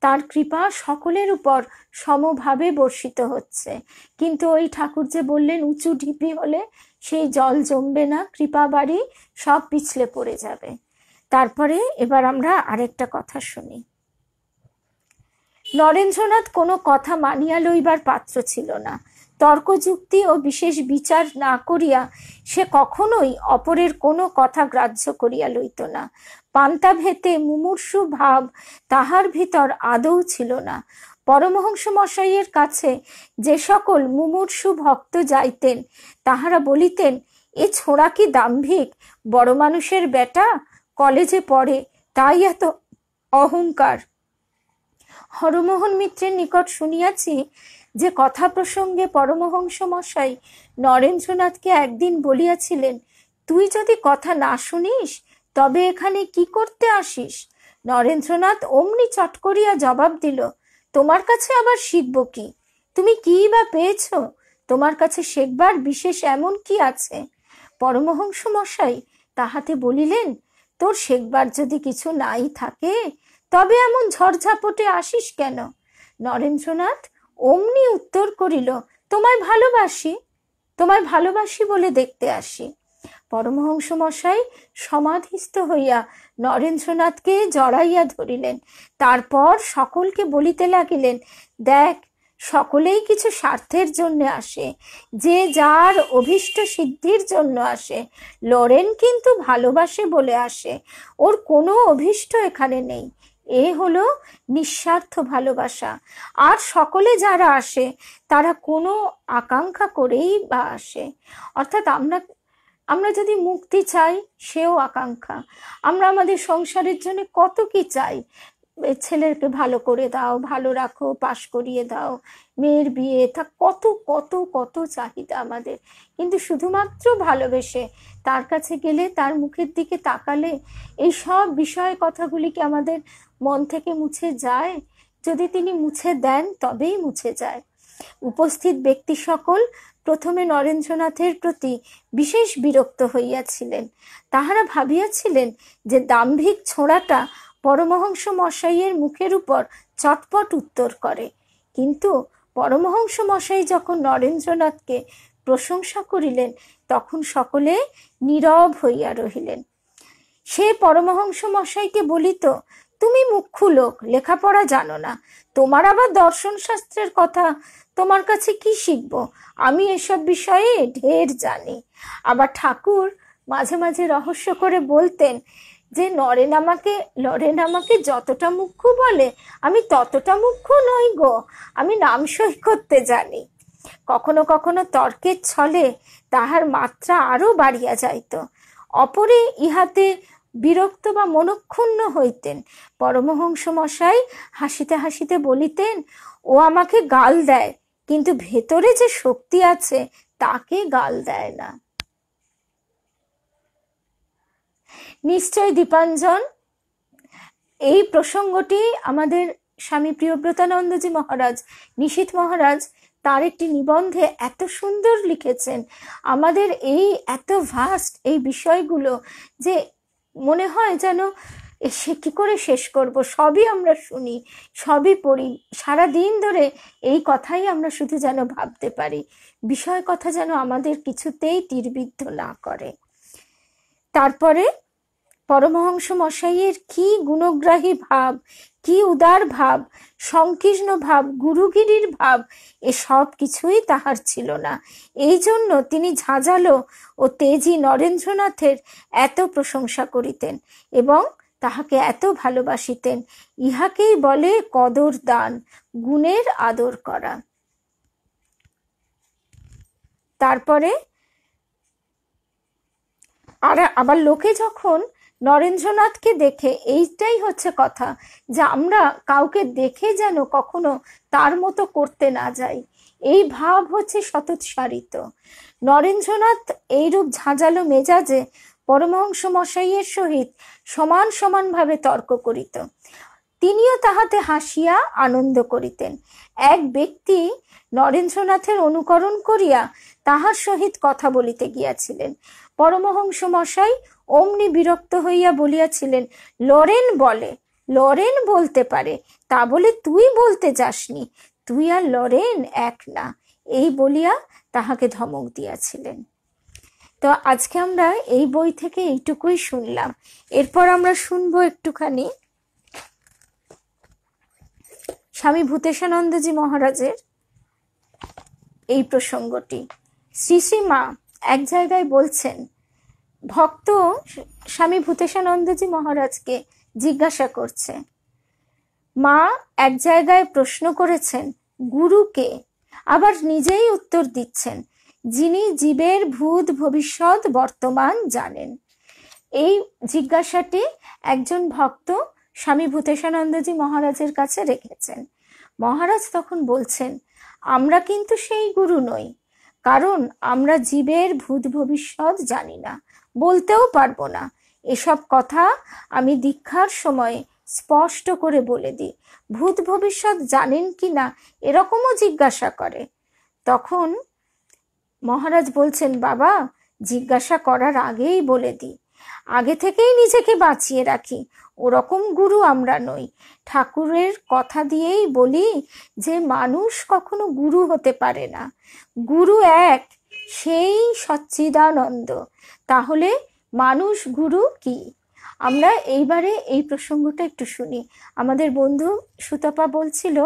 তার কৃপা সকলের উপর সমভাবে বর্ষিত হচ্ছে, কিন্তু ওই ঠাকুর যে বললেন উঁচু ঢিপি হলে সেই জল জমবে না, কৃপা বাড়ি সব পিছলে পড়ে যাবে। তারপরে এবার আমরা আরেকটা কথা শুনি। নরেন্দ্রনাথ কোনো কথা মানিয়া লইবার পাত্র ছিল না। তর্কযুক্তি ও বিশেষ বিচার না করিয়া সে কখনোই অপরের কোনো কথা গ্রাহ্য করিয়া লইত না। পান্তা ভেতে মুমূর্ষু ভাব তাহার ভিতর আদৌ ছিল না। পরমহংস মশাইয়ের কাছে যে সকল মুমূর্ষু ভক্ত যাইতেন তাহারা বলিতেন, এ ছোড়া কি দাম্ভিক, বড় মানুষের বেটা, কলেজে পড়ে, তাই এত অহংকার। হরমোহন মিত্রের নিকট শুনিয়াছি যে কথা প্রসঙ্গে পরমহংস মশাই নরেন্দ্রনাথকে একদিন বলিয়াছিলেন, তুই যদি কথা না শুনিস তবে এখানে কি করতে আসিস? নরেন্দ্রনাথ অমনি চট করিয়া জবাব দিল, তোমার কাছে আবার শিখব কি? তুমি কি বা পেয়েছ? তোমার কাছে শেখবার বিশেষ এমন কি আছে? পরমহংস মশাই তাহাতে বলিলেন, তোর শেখবার যদি কিছু নাই থাকে তবে এমন ঝড়ঝাপটে আসিস কেন? নরেন্দ্রনাথ অমনি উত্তর করিল, তোমায় ভালোবাসি, তোমায় ভালোবাসি বলে দেখতে আসি। পরমহংস মশাই সমাধিস্থ হইয়া নরেন্দ্রনাথকে জড়াইয়া ধরিলেন। তারপর সকলকে বলিতে লাগিলেন, দেখ, সকলেই কিছু স্বার্থের জন্য আসে, যে যার অভীষ্ট সিদ্ধির জন্য আসে। লরেন কিন্তু ভালোবাসে বলে আসে, ওর কোনো অভীষ্ট এখানে নেই। এ হলো নিঃস্বার্থ ভালোবাসা। আর সকলে যারা আসে তারা কোনো আকাঙ্ক্ষা করেই বা আসে। অর্থাৎ আমরা যদি মুক্তি চাই, সেও আকাঙ্ক্ষা। আমরা আমাদের সংসারের জন্য কত কি চাই, ছেলেকে ভালো করে দাও, ভালো রাখো, পাশ করিয়ে দাও, মেয়ের বিয়ে, তা কত কত কত চাহিদা আমাদের। কিন্তু শুধুমাত্র ভালোবেসে তার কাছে গেলে, তার মুখের দিকে তাকালে এই সব বিষয় কথাগুলিকে আমাদের মন থেকে মুছে যায়? যদি তিনি মুছে দেন তবেই মুছে যায়। উপস্থিত ব্যক্তি সকল প্রথমে নরেন্দ্রনাথের প্রতি বিশেষ বিরক্ত হইয়াছিলেন। তাহারা ভাবিয়াছিলেন যে দাম্ভিক ছোঁড়াটা পরমহংস মশাইয়ের মুখের উপর চটপট উত্তর করে। কিন্তু পরমহংস মশাই যখন নরেন্দ্রনাথকে প্রশংসা করিলেন তখন সকলে নীরব হইয়া রহিলেন। সে পরমহংস মশাইকে বলিত, তুমি মুখ্য লোক, লেখাপড়া জানো না, তোমার আবার দর্শন শাস্ত্রের কথা তোমার কাছে কি শিখব? আমি এসব বিষয়ে ঢের জানি। আবার ঠাকুর মাঝে মাঝে রহস্য করে বলতেন যে লরেন আমাকে যতটা মুখ্য বলে আমি ততটা মুখ্য নই গো, আমি নাম সই করতে জানি। কখনো কখনো তর্কের ছলে তাহার মাত্রা আরো বাড়িয়া যাইত। অপরে ইহাতে বিরক্ত বা মনক্ষুণ্ণ হইতেন। পরমহংস মশাই হাসিতে হাসিতে বলিতেন, ও আমাকে গাল দেয়, কিন্তু ভেতরে যে শক্তি আছে তাকে গাল দেয় না। নিশ্চয় দীপাঞ্জন, এই প্রসঙ্গটি আমাদের স্বামী প্রিয়ব্রতানন্দজি মহারাজ, নিশীথ মহারাজ, তার একটি নিবন্ধে এত সুন্দর লিখেছেন। আমাদের এই এত ভাস্ট এই বিষয়গুলো যে মনে হয় যেন সে কি করে শেষ করব। সবই আমরা শুনি, সবই পড়ি, সারা দিন ধরে এই কথাই আমরা শুধু যেন ভাবতে পারি। বিষয় কথা যেন আমাদের কিছুতেই তীরবিদ্ধ না করে। তারপরে পরমহংস মশাইয়ের কি গুণগ্রাহী ভাব, কি উদার ভাব, সংকীর্ণ ভাব, গুরুগিরির ভাব, এসব কিছুই তাহার ছিল না। এই জন্য তিনি ঝাঁঝালো ও তেজি নরেন্দ্রনাথের এত প্রশংসা করিতেন এবং তাহাকে এত ভালোবাসিতেন। ইহাকেই বলে কদর দান, গুণের আদর করা। তারপরে আবার লোকে যখন নরেন্দ্রনাথকে দেখে, এইটাই হচ্ছে কথা, যে আমরা কাউকে দেখে যেন কখনো তার মতো করতে না যাই, এই ভাব হচ্ছে সতোৎসারিত। নরেন্দ্রনাথ এইরূপ ঝাঁঝালো মেজাজে পরমহংস মশাইয়ের সহিত সমান সমানভাবে তর্ক করিত। তিনিও তাহাতে হাসিয়া আনন্দ করিতেন। এক ব্যক্তি নরেন্দ্রনাথের অনুকরণ করিয়া তাহার সহিত কথা বলিতে গিয়াছিলেন। পরমহংস মশাই অমনি বিরক্ত হইয়া বলিয়াছিলেন, লরেন বলে, লরেন বলতে পারে, তা বলে তুই বলতে যাসনি, তুই আর লরেন এক না, এই বলিয়া তাহাকে ধমক দিয়াছিলেন। তো আজকে আমরা এই বই থেকে এইটুকুই শুনলাম। এরপর আমরা শুনবো একটুখানি স্বামী ভূতেশানন্দজি মহারাজের এই প্রসঙ্গটি। শ্রী শ্রী মা এক জায়গায় বলছেন, ভক্ত স্বামী ভূতেশানন্দজি মহারাজকে জিজ্ঞাসা করছে, মা এক জায়গায় প্রশ্ন করেছেন গুরুকে, আবার নিজেই উত্তর দিচ্ছেন যিনি জীবের ভূত ভবিষ্যৎ বর্তমান জানেন। এই জিজ্ঞাসাটি একজন ভক্ত স্বামী ভূতেশানন্দজি মহারাজের কাছে রেখেছেন। মহারাজ তখন বলছেন, আমরা কিন্তু সেই গুরু নই, কারণ আমরা জীবের ভূত ভবিষ্যৎ জানি না, বলতেও পারবো না। এসব কথা আমি দীক্ষার সময় স্পষ্ট করে বলে দিই। ভূত ভবিষ্যৎ জানেন কি না এরকমও জিজ্ঞাসা করে। তখন মহারাজ বলছেন, বাবা, জিজ্ঞাসা করার আগেই বলে দিই, আগে থেকেই নিজেকে বাঁচিয়ে রাখি, ওরকম গুরু আমরা নই। ঠাকুরের কথা দিয়েই বলি যে মানুষ কখনো গুরু হতে পারে না, গুরু এক, সেই সচ্চিদানন্দ। তাহলে মানুষ গুরু কি? আমরা এইবারে এই প্রসঙ্গটা একটু শুনি। আমাদের বন্ধু সুতপা বলছিল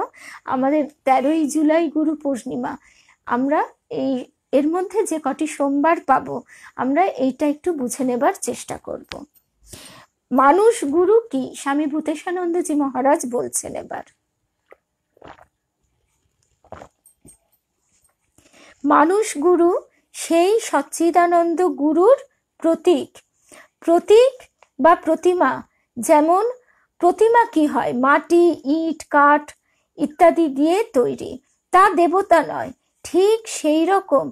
আমাদের 13ই জুলাই গুরু পূর্ণিমা, আমরা এর মধ্যে যে কটি সোমবার পাবো আমরা এইটা একটু বুঝে নেবার চেষ্টা করব। মানুষ গুরু কি স্বামী ভূতেশানন্দজি মহারাজ বলছেন এবার। মানুষ গুরু সেই সচ্চিদানন্দ গুরুর প্রতীক। প্রতীক বা প্রতিমা, যেমন প্রতিমা কি হয়, মাটি, ইট, কাঠ ইত্যাদি দিয়ে তৈরি, তা দেবতা নয়। ঠিক সেই রকম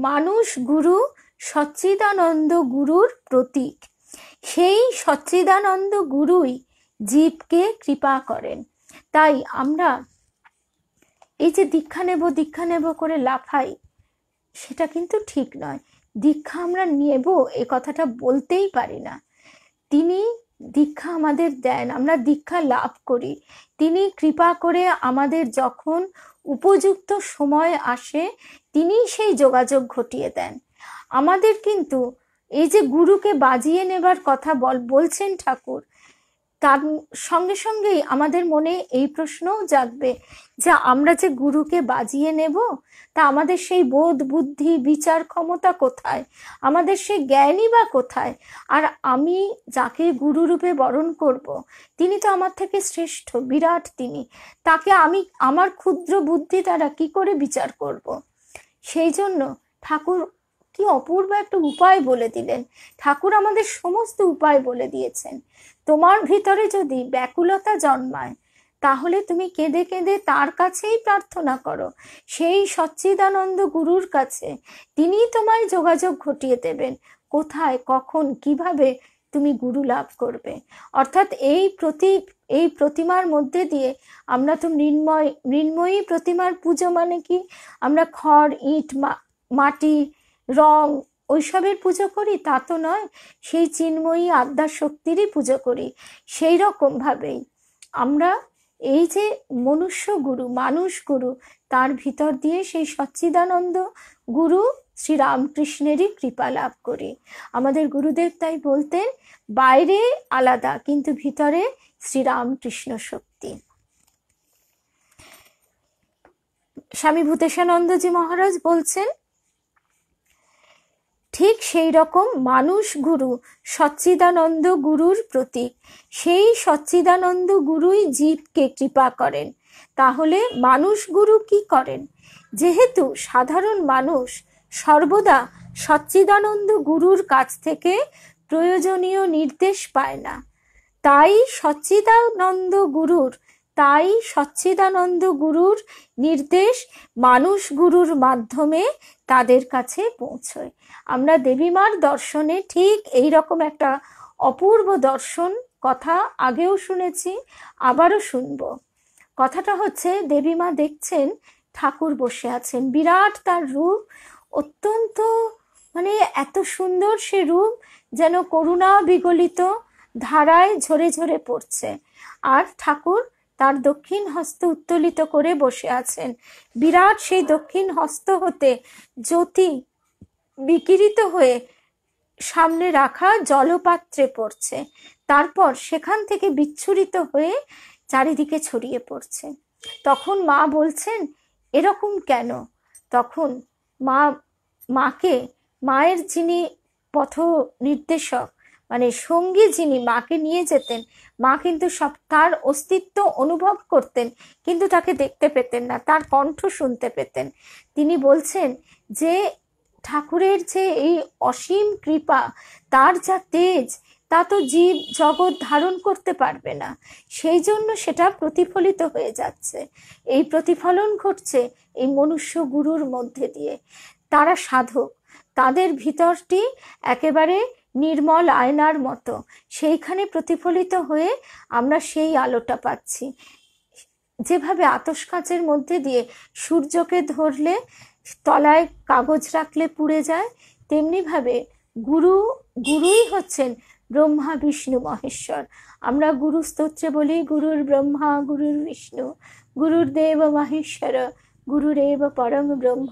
মানুষ গুরু সচ্চিদানন্দ গুরুর প্রতীক। সেই সচ্চিদানন্দ গুরুই জীবকে কৃপা করেন। তাই আমরা এই যে দীক্ষা নেব করে লাফাই, সেটা কিন্তু ঠিক নয়। দীক্ষা আমরা নেব এ কথাটা বলতেই পারি না। তিনি দীক্ষা আমাদের দেন, আমরা দীক্ষা লাভ করি। তিনি কৃপা করে আমাদের যখন উপযুক্ত সময় আসে তিনি সেই যোগাযোগ ঘটিয়ে দেন আমাদের। কিন্তু এই যে গুরুকে বাজিয়ে নেবার কথা বলছেন ঠাকুর, তার সঙ্গে সঙ্গেই আমাদের মনে এই প্রশ্নও জাগবে যে আমরা যে গুরুকে বাজিয়ে নেব, তা আমাদের সেই বোধ বুদ্ধি বিচার ক্ষমতা কোথায়, আমাদের সেই জ্ঞানই বা কোথায়? আর আমি যাকে গুরুরূপে বরণ করব, তিনি তো আমার থেকে শ্রেষ্ঠ, বিরাট তিনি, তাকে আমি আমার ক্ষুদ্র বুদ্ধি দ্বারা কি করে বিচার করব? সেই জন্য ঠাকুর কি অপূর্ব একটা উপায় বলে দিলেন। ঠাকুর আমাদের সমস্ত উপায় বলে দিয়েছেন। তোমার ভিতরে যদি ব্যাকুলতা জন্মায়, তাহলে তুমি কেঁদে কেঁদে তার কাছেই প্রার্থনা করো, সেই সচ্চিদানন্দ গুরুর কাছে। তিনি তোমায় যোগাযোগ ঘটিয়ে দেবেন কোথায়, কখন, কিভাবে তুমি গুরু লাভ করবে। অর্থাৎ এই প্রতিমার মধ্যে দিয়ে আমরা তো মৃন্ময়ী প্রতিমার পুজো মানে কি, আমরা খড়, ইট, মাটি, রং ওইসবের পুজো করি তা তো নয়, সেই চিন্ময়ী আদ্যা শক্তিরই পুজো করি। সেই রকম ভাবেই আমরা এই যে মনুষ্য গুরু, মানুষ গুরু, তার ভিতর দিয়ে সেই সচ্চিদানন্দ গুরু শ্রীরামকৃষ্ণেরই কৃপা লাভ করি। আমাদের গুরুদেব তাই বলতেন, বাইরে আলাদা কিন্তু ভিতরে শ্রীরামকৃষ্ণ শক্তি। স্বামী ভূতেশানন্দজি মহারাজ বলছেন, ঠিক সেই রকম মানুষ গুরু সচ্চিদানন্দ গুরুর প্রতীক। সেই সচ্চিদানন্দ গুরুই জীবকে কৃপা করেন। তাহলে মানুষ গুরু কি করেন? যেহেতু সাধারণ মানুষ সর্বদা সচ্চিদানন্দ গুরুর কাছ থেকে প্রয়োজনীয় নির্দেশ পায় না, তাই সচ্চিদানন্দ গুরুর নির্দেশ মানুষ গুরুর মাধ্যমে তাদের কাছে পৌঁছয়। আমরা দেবীমার দর্শনে ঠিক এই রকম একটা অপূর্ব দর্শন কথা আগেও শুনেছি, আবারও শুনব। কথাটা হচ্ছে, দেবীমা দেখছেন ঠাকুর বসে আছেন, বিরাট তার রূপ, অত্যন্ত এত সুন্দর সে রূপ, যেন করুণা বিগলিত ধারায় ঝরে ঝরে পড়ছে। আর ঠাকুর তার দক্ষিণ হস্ত উত্তোলিত করে বসে আছেন। বিরাট সেই দক্ষিণ হস্ত হতে জ্যোতি বিকিরিত হয়ে সামনে রাখা জলপাত্রে পড়ছে, তারপর সেখান থেকে বিচ্ছুরিত হয়ে চারিদিকে ছড়িয়ে পড়ছে। তখন মা বলছেন, এরকম কেন? তখন মায়ের যিনি পথ নির্দেশক মানে সঙ্গী যিনি মাকে নিয়ে যেতেন, মা কিন্তু সব তার অস্তিত্ব অনুভব করতেন, কিন্তু তাকে দেখতে পেতেন না, তার কণ্ঠ শুনতে পেতেন। তিনি বলছেন যে ঠাকুরের যে এই অসীম কৃপা, তার যা তেজ, তা তো জীব জগৎ ধারণ করতে পারবে না, সেই জন্য সেটা প্রতিফলিত হয়ে যাচ্ছে। এই প্রতিফলন ঘটছে এই মনুষ্য গুরুর মধ্যে দিয়ে। তারা সাধক, তাদের ভিতরটি একেবারে নির্মল আয়নার মতো, সেইখানে প্রতিফলিত হয়ে আমরা সেই আলোটা পাচ্ছি। যেভাবে আতশ কাঁচের মধ্যে দিয়ে সূর্যকে ধরলে তলায় কাগজ রাখলে পুড়ে যায়, তেমনিভাবে গুরুই হচ্ছেন ব্রহ্মা বিষ্ণু মহেশ্বর। আমরা গুরু স্তোত্রে বলি গুরুর ব্রহ্মা গুরুর বিষ্ণু গুরুর দেব মহেশ্বর গুরুরেব পরম ব্রহ্ম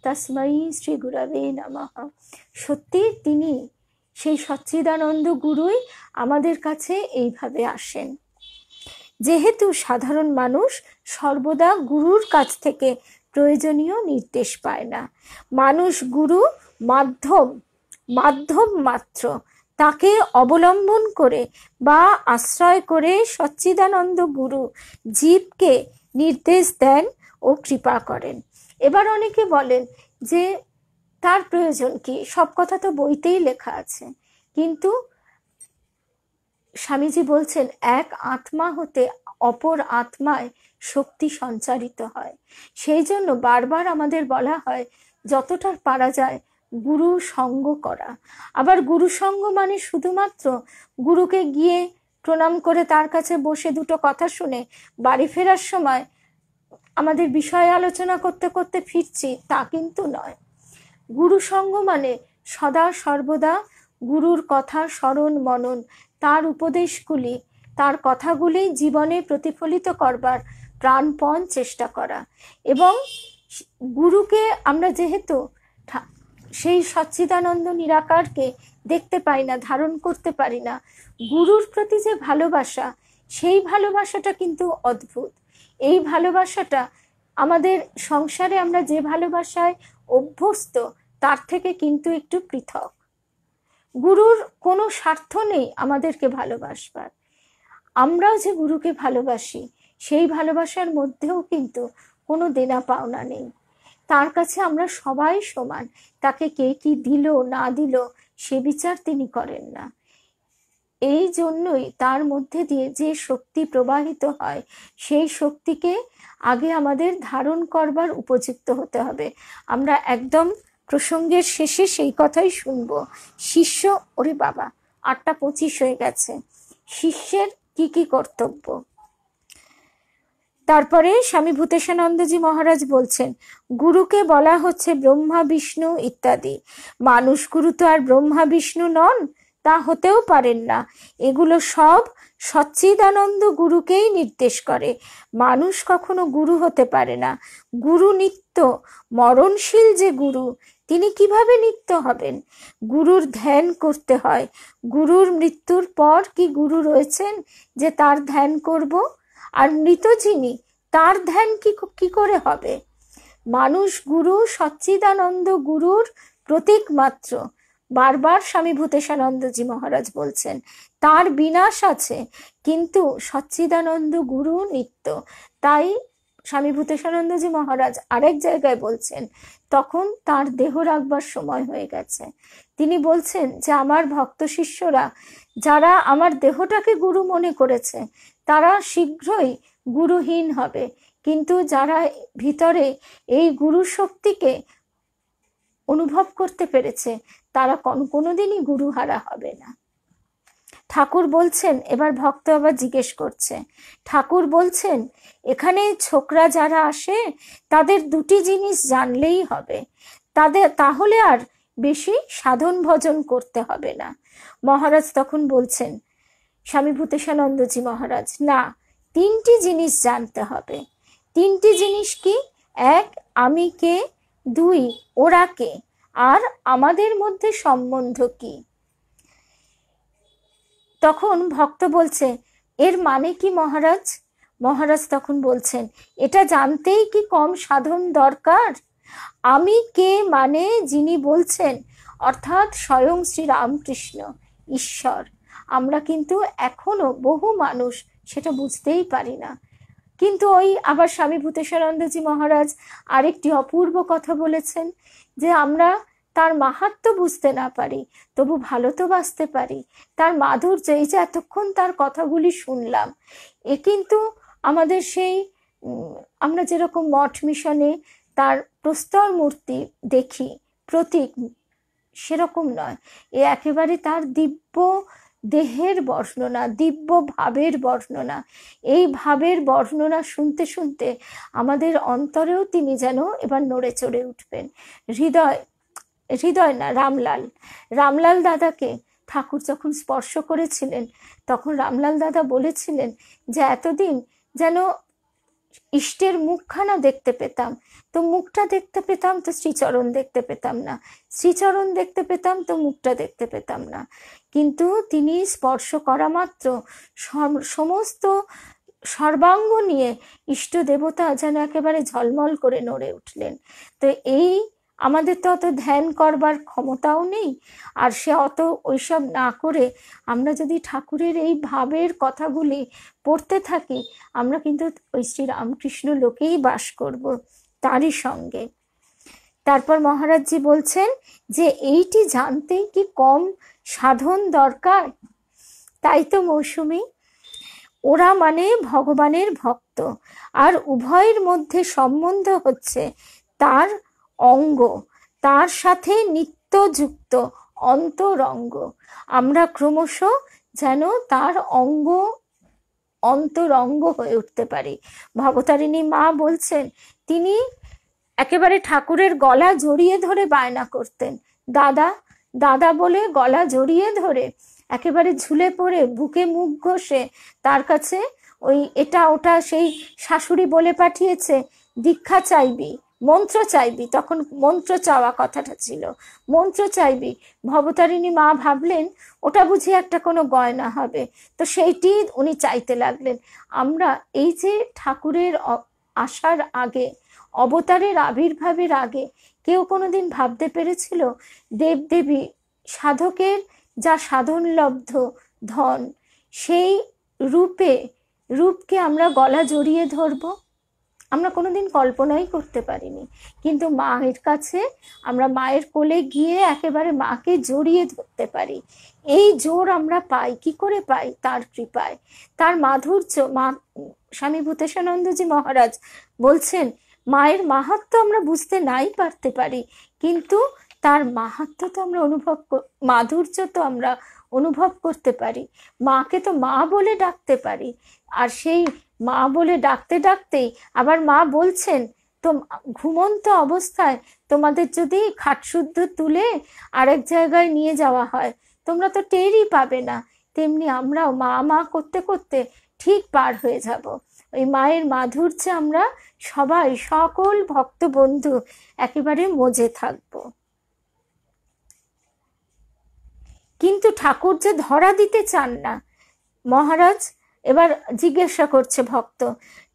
তস্मै শ্রী গুরবে নমঃ। সত্যি তিনি সেই সচ্চিদানন্দ গুরুই আমাদের কাছে এইভাবে আসেন। যেহেতু সাধারণ মানুষ সর্বদা গুরুর কাছ থেকে প্রয়োজনীয় নির্দেশ পায় না, মানুষ গুরু মাধ্যম মাত্র, তাকে অবলম্বন করে বা আশ্রয় করে সচ্চিদানন্দ গুরু জীবকে নির্দেশ দেন ও কৃপা করেন। এবার অনেকে বলেন যে তার প্রয়োজন কি, সব কথা তো বইতেই লেখা আছে। কিন্তু স্বামীজি বলছেন এক আত্মা হতে অপর আত্মায় শক্তি সঞ্চারিত হয়। সেই জন্য বারবার আমাদের বলা হয় যতটা পারা যায় গুরু সঙ্গ করা। আবার গুরু সঙ্গ মানে শুধুমাত্র গুরুকে গিয়ে প্রণাম করে তার কাছে বসে দুটো কথা শুনে বাড়ি ফেরার সময় আমাদের বিষয় আলোচনা করতে করতে ফিরছি, তা কিন্তু নয়। গুরু সঙ্গ মানে সদা সর্বদা গুরুর কথা স্মরণ মনন, তার উপদেশগুলি, তার কথাগুলি জীবনে প্রতিফলিত করবার প্রাণপণ চেষ্টা করা। এবং গুরুকে আমরা যেহেতু সেই সচ্চিদানন্দ নিরাকারকে দেখতে পাই না, ধারণ করতে পারি না, গুরুর প্রতি যে ভালোবাসা, সেই ভালোবাসাটা কিন্তু অদ্ভুত। এই ভালোবাসাটা আমাদের সংসারে আমরা যে ভালোবাসায় অভ্যস্ত তার থেকে কিন্তু একটু পৃথক। গুরুর কোনো স্বার্থ নেই আমাদেরকে ভালোবাসবার। আমরাও যে গুরুকে ভালোবাসি, সেই ভালোবাসার মধ্যেও কিন্তু কোনো দেনা পাওনা নেই। তার কাছে আমরা সবাই সমান, তাকে কে কি দিল না দিল সে বিচার তিনি করেন না। এই জন্যই তার মধ্যে দিয়ে যে শক্তি প্রবাহিত হয়, সেই শক্তিকে আগে আমাদের ধারণ করবার উপযুক্ত হতে হবে। আমরা একদম প্রসঙ্গের শেষে সেই কথাই শুনবো। শিষ্য, ওরে বাবা 8:25 হয়ে গেছে। শিষ্যের কি কি কর্তব্য। তারপরে স্বামী ভূতেশানন্দজি মহারাজ বলছেন গুরুকে বলা হচ্ছে ব্রহ্মা বিষ্ণু ইত্যাদি। মানুষ গুরু তো আর ব্রহ্মা বিষ্ণু নন, তা হতেও পারেন না। এগুলো সব সচ্চিদানন্দ গুরুকেই নির্দেশ করে। মানুষ কখনো গুরু হতে পারে না। গুরু নিত্য, মরণশীল যে গুরু, তিনি কিভাবে নিত্য হবেন? গুরুর ধ্যান করতে হয়। গুরুর মৃত্যুর পর কি গুরু রয়েছেন যে তার ধ্যান করব? আর মৃত যিনি, তার ধ্যান কি করে হবে? মানুষ গুরু সচ্চিদানন্দ গুরুর প্রতীক মাত্র। বারবার স্বামী ভূতেশানন্দজি মহারাজ বলছেন তার বিনাশ আছে, কিন্তু সচ্চিদানন্দ গুরু নিত্য। তাই স্বামী ভূতেশানন্দজি মহারাজ আরেক জায়গায় বলছেন, তখন তার দেহ রাখবার সময় হয়ে গেছে। তিনি বলছেন যে আমার ভক্ত শিষ্যরা যারা আমার দেহটাকে গুরু মনে করেছে, তারা শীঘ্রই গুরুহীন হবে, কিন্তু যারা ভিতরে এই গুরু শক্তিকে অনুভব করতে পেরেছে, তারা কোনোদিনই গুরুহারা হবে না। ঠাকুর বলছেন, এবার ভক্ত আবার জিজ্ঞেস করছে, ঠাকুর বলছেন এখানে ছোকরা যারা আসে তাদের দুটি জিনিস জানলেই হবে, তাহলে আর বেশি সাধন ভজন করতে হবে না। মহারাজ তখন বলছেন, স্বামী ভূতেশানন্দজি মহারাজ, না, 3টি জিনিস জানতে হবে। 3টি জিনিস কি? 1, আমি কে, 2, ওরা কে, আর আমাদের মধ্যে সম্বন্ধ কি। তখন ভক্ত বলছে, এর মানে কি মহারাজ? মহারাজ তখন বলছেন, এটা জানতেই কি কম সাধন দরকার? আমি কে মানে যিনি বলছেন, অর্থাৎ স্বয়ং শ্রী রামকৃষ্ণ, ঈশ্বর। আমরা কিন্তু এখনো বহু মানুষ সেটা বুঝতেই পারি না। কিন্তু ওই আবার স্বামী ভূতেশানন্দজি মহারাজ আরেকটি অপূর্ব কথা বলেছেন, যে আমরা তার মাহাত্ম্য বুঝতে না পারি তবু ভালো তো বাঁচতে পারি। তার মাধুর্য, এই যে এতক্ষণ তার কথাগুলি শুনলাম, এ কিন্তু আমাদের সেই আমরা যেরকম মঠ মিশনে তার প্রস্তর মূর্তি দেখি, প্রতীক, সেরকম নয়। এ একেবারে তার দিব্য দেহের বর্ণনা, দিব্য ভাবের বর্ণনা। এই ভাবের বর্ণনা শুনতে শুনতে আমাদের অন্তরেও তিনি যেন এবার নড়ে চড়ে উঠবেন। হৃদয় না, রামলাল দাদাকে ঠাকুর যখন স্পর্শ করেছিলেন তখন রামলাল দাদা বলেছিলেন যে এতদিন যেন ইষ্টের মুখখানা দেখতে পেতাম, তো মুখটা দেখতে পেতাম তো শ্রীচরণ দেখতে পেতাম না, শ্রীচরণ দেখতে পেতাম তো মুখটা দেখতে পেতাম না। কিন্তু তিনি স্পর্শ করা মাত্র সমস্ত সর্বাঙ্গ নিয়ে ইষ্ট দেবতা যেন একেবারে ঝলমল করে নড়ে উঠলেন। তো এই আমাদের তো অত ধ্যান করবার ক্ষমতাও নেই, আর সে অত ওইসব না করে আমরা যদি ঠাকুরের এই ভাবের কথাগুলি পড়তে থাকি, আমরা কিন্তু ওই শ্রী রামকৃষ্ণ লোকেই বাস করব, তারই সঙ্গে। তারপর মহারাজজি বলছেন যে এইটি জানতে কি কম সাধন দরকার। তাই তো মৌসুমী, ওরা মানে ভগবানের ভক্ত, আর উভয়ের মধ্যে সম্বন্ধ হচ্ছে তার অঙ্গ, তার সাথে নিত্যযুক্ত অন্তরঙ্গ। আমরা ক্রমশ যেন তার অন্তরঙ্গ হয়ে উঠতে পারি। ভবতারিণী মা বলছেন তিনি একেবারে ঠাকুরের গলা জড়িয়ে ধরে বায়না করতেন, দাদা দাদা বলে গলা জড়িয়ে ধরে একেবারে ঝুলে পড়ে বুকে মুখ ঘষে তার কাছে ওই এটা ওটা সেই শাশুড়ি বলে পাঠিয়েছে দীক্ষা চাইবি, মন্ত্র চাইবি, তখন মন্ত্র চাওয়া কথাটা ছিল, মন্ত্র চাইবি। ভবতারিণী মা ভাবলেন ওটা বুঝি একটা কোনো গয়না হবে, তো সেইটি উনি চাইতে লাগলেন। আমরা এই যে ঠাকুরের আসার আগে, অবতারের আবির্ভাবের আগে কেউ কোনোদিন ভাবতে পেরেছিল দেবদেবী সাধকের যা সাধনলব্ধ ধন, সেই রূপকে আমরা গলা জড়িয়ে ধরব? আমরা কোনোদিন কল্পনাই করতে পারিনি। কিন্তু মায়ের কাছে আমরা মায়ের কোলে গিয়ে একেবারে মাকে জড়িয়ে ধরতে পারি। এই জোর আমরা পাই কি করে? পাই তার কৃপায়, তার মাধুর্য। মা স্বামী ভূতেশানন্দজি মহারাজ বলছেন মায়ের মাহাত্ম্য আমরা বুঝতে নাই পারতে পারি, কিন্তু তার মাহাত্ম্য তো আমরা মাধুর্য তো আমরা অনুভব করতে পারি। মাকে তো মা বলে ডাকতে পারি, আর সেই মা বলে ডাকতে ডাকতেই আবার মা বলছেন তো ঘুমন্ত অবস্থায় তোমাদের যদি খাটশুদ্ধ তুলে আরেক জায়গায় নিয়ে যাওয়া হয় তোমরা তো টেরই পাবে না, তেমনি আমরাও মা মা করতে করতে ঠিক পার হয়ে যাব। ওই মায়ের মাধুর্যে আমরা সবাই, সকল ভক্ত বন্ধু একেবারে মজে থাকব। কিন্তু ঠাকুর যে ধরা দিতে চান না। মহারাজ এবার জিজ্ঞাসা করছে ভক্ত,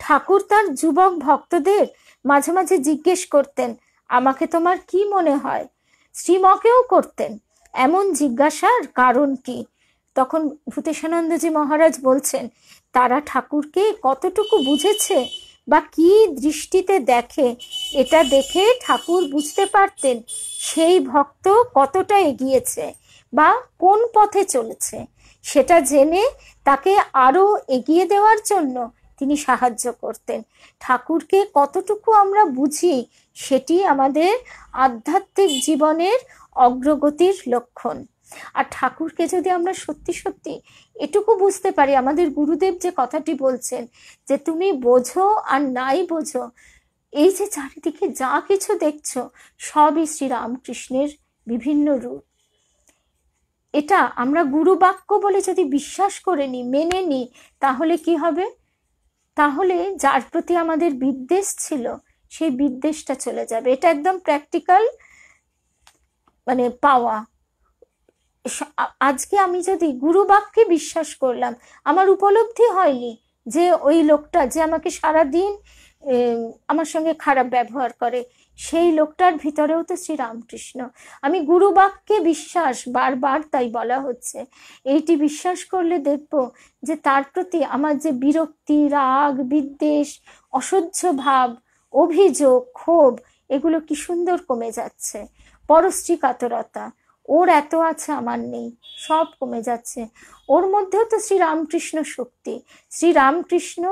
ঠাকুর তার যুবক ভক্তদের মাঝে মাঝে জিজ্ঞেস করতেন আমাকে তোমার কি মনে হয়? শ্রীমকেও করতেন। এমন জিজ্ঞাসার কারণ কি? তখন ভূতেশানন্দজি মহারাজ বলছেন তারা ঠাকুরকে কতটুকু বুঝেছে বা কি দৃষ্টিতে দেখে, এটা দেখে ঠাকুর বুঝতে পারতেন সেই ভক্ত কতটা এগিয়েছে বা কোন পথে চলেছে, সেটা জেনে তাকে আরো এগিয়ে দেওয়ার জন্য তিনি সাহায্য করতেন। ঠাকুরকে কতটুকু আমরা বুঝি সেটি আমাদের আধ্যাত্মিক জীবনের অগ্রগতির লক্ষণ। আর ঠাকুরকে যদি আমরা সত্যি সত্যি এটুকু বুঝতে পারি, আমাদের গুরুদেব যে কথাটি বলছেন যে তুমি বোঝো আর নাই বোঝো, এই যে চারিদিকে যা কিছু দেখছো সবই শ্রী রামকৃষ্ণের বিভিন্ন রূপ। এটা আমরা গুরু বাক্য বলে যদি বিশ্বাস করে নিই, মেনে নিই, তাহলে কি হবে? তাহলে যার প্রতি আমাদের বিদ্বেষ ছিল সেই বিদ্বেষটা চলে যাবে। এটা একদম প্র্যাকটিক্যাল মানে পাওয়া। আজকে আমি যদি গুরু বাক্যে বিশ্বাস করলাম, আমার উপলব্ধি হয়নি যে ওই লোকটা যে আমাকে সারাদিন আমার সঙ্গে খারাপ ব্যবহার করে, সেই লোকটার ভিতরেও তো শ্রীরামকৃষ্ণ। আমি গুরু বাক্যে বিশ্বাস, বারবার তাই বলা হচ্ছে, এইটি বিশ্বাস করলে দেখব যে তার প্রতি আমার যে বিরক্তি, রাগ, বিদ্বেষ, অসহ্য ভাব, অভিযোগ, ক্ষোভ, এগুলো কি সুন্দর কমে যাচ্ছে। পরশ্রী কাতরতা, ওর এত আছে আমার নেই, সব কমে যাচ্ছে। ওর মধ্যেও তো শ্রীরামকৃষ্ণ শক্তি, শ্রীরামকৃষ্ণ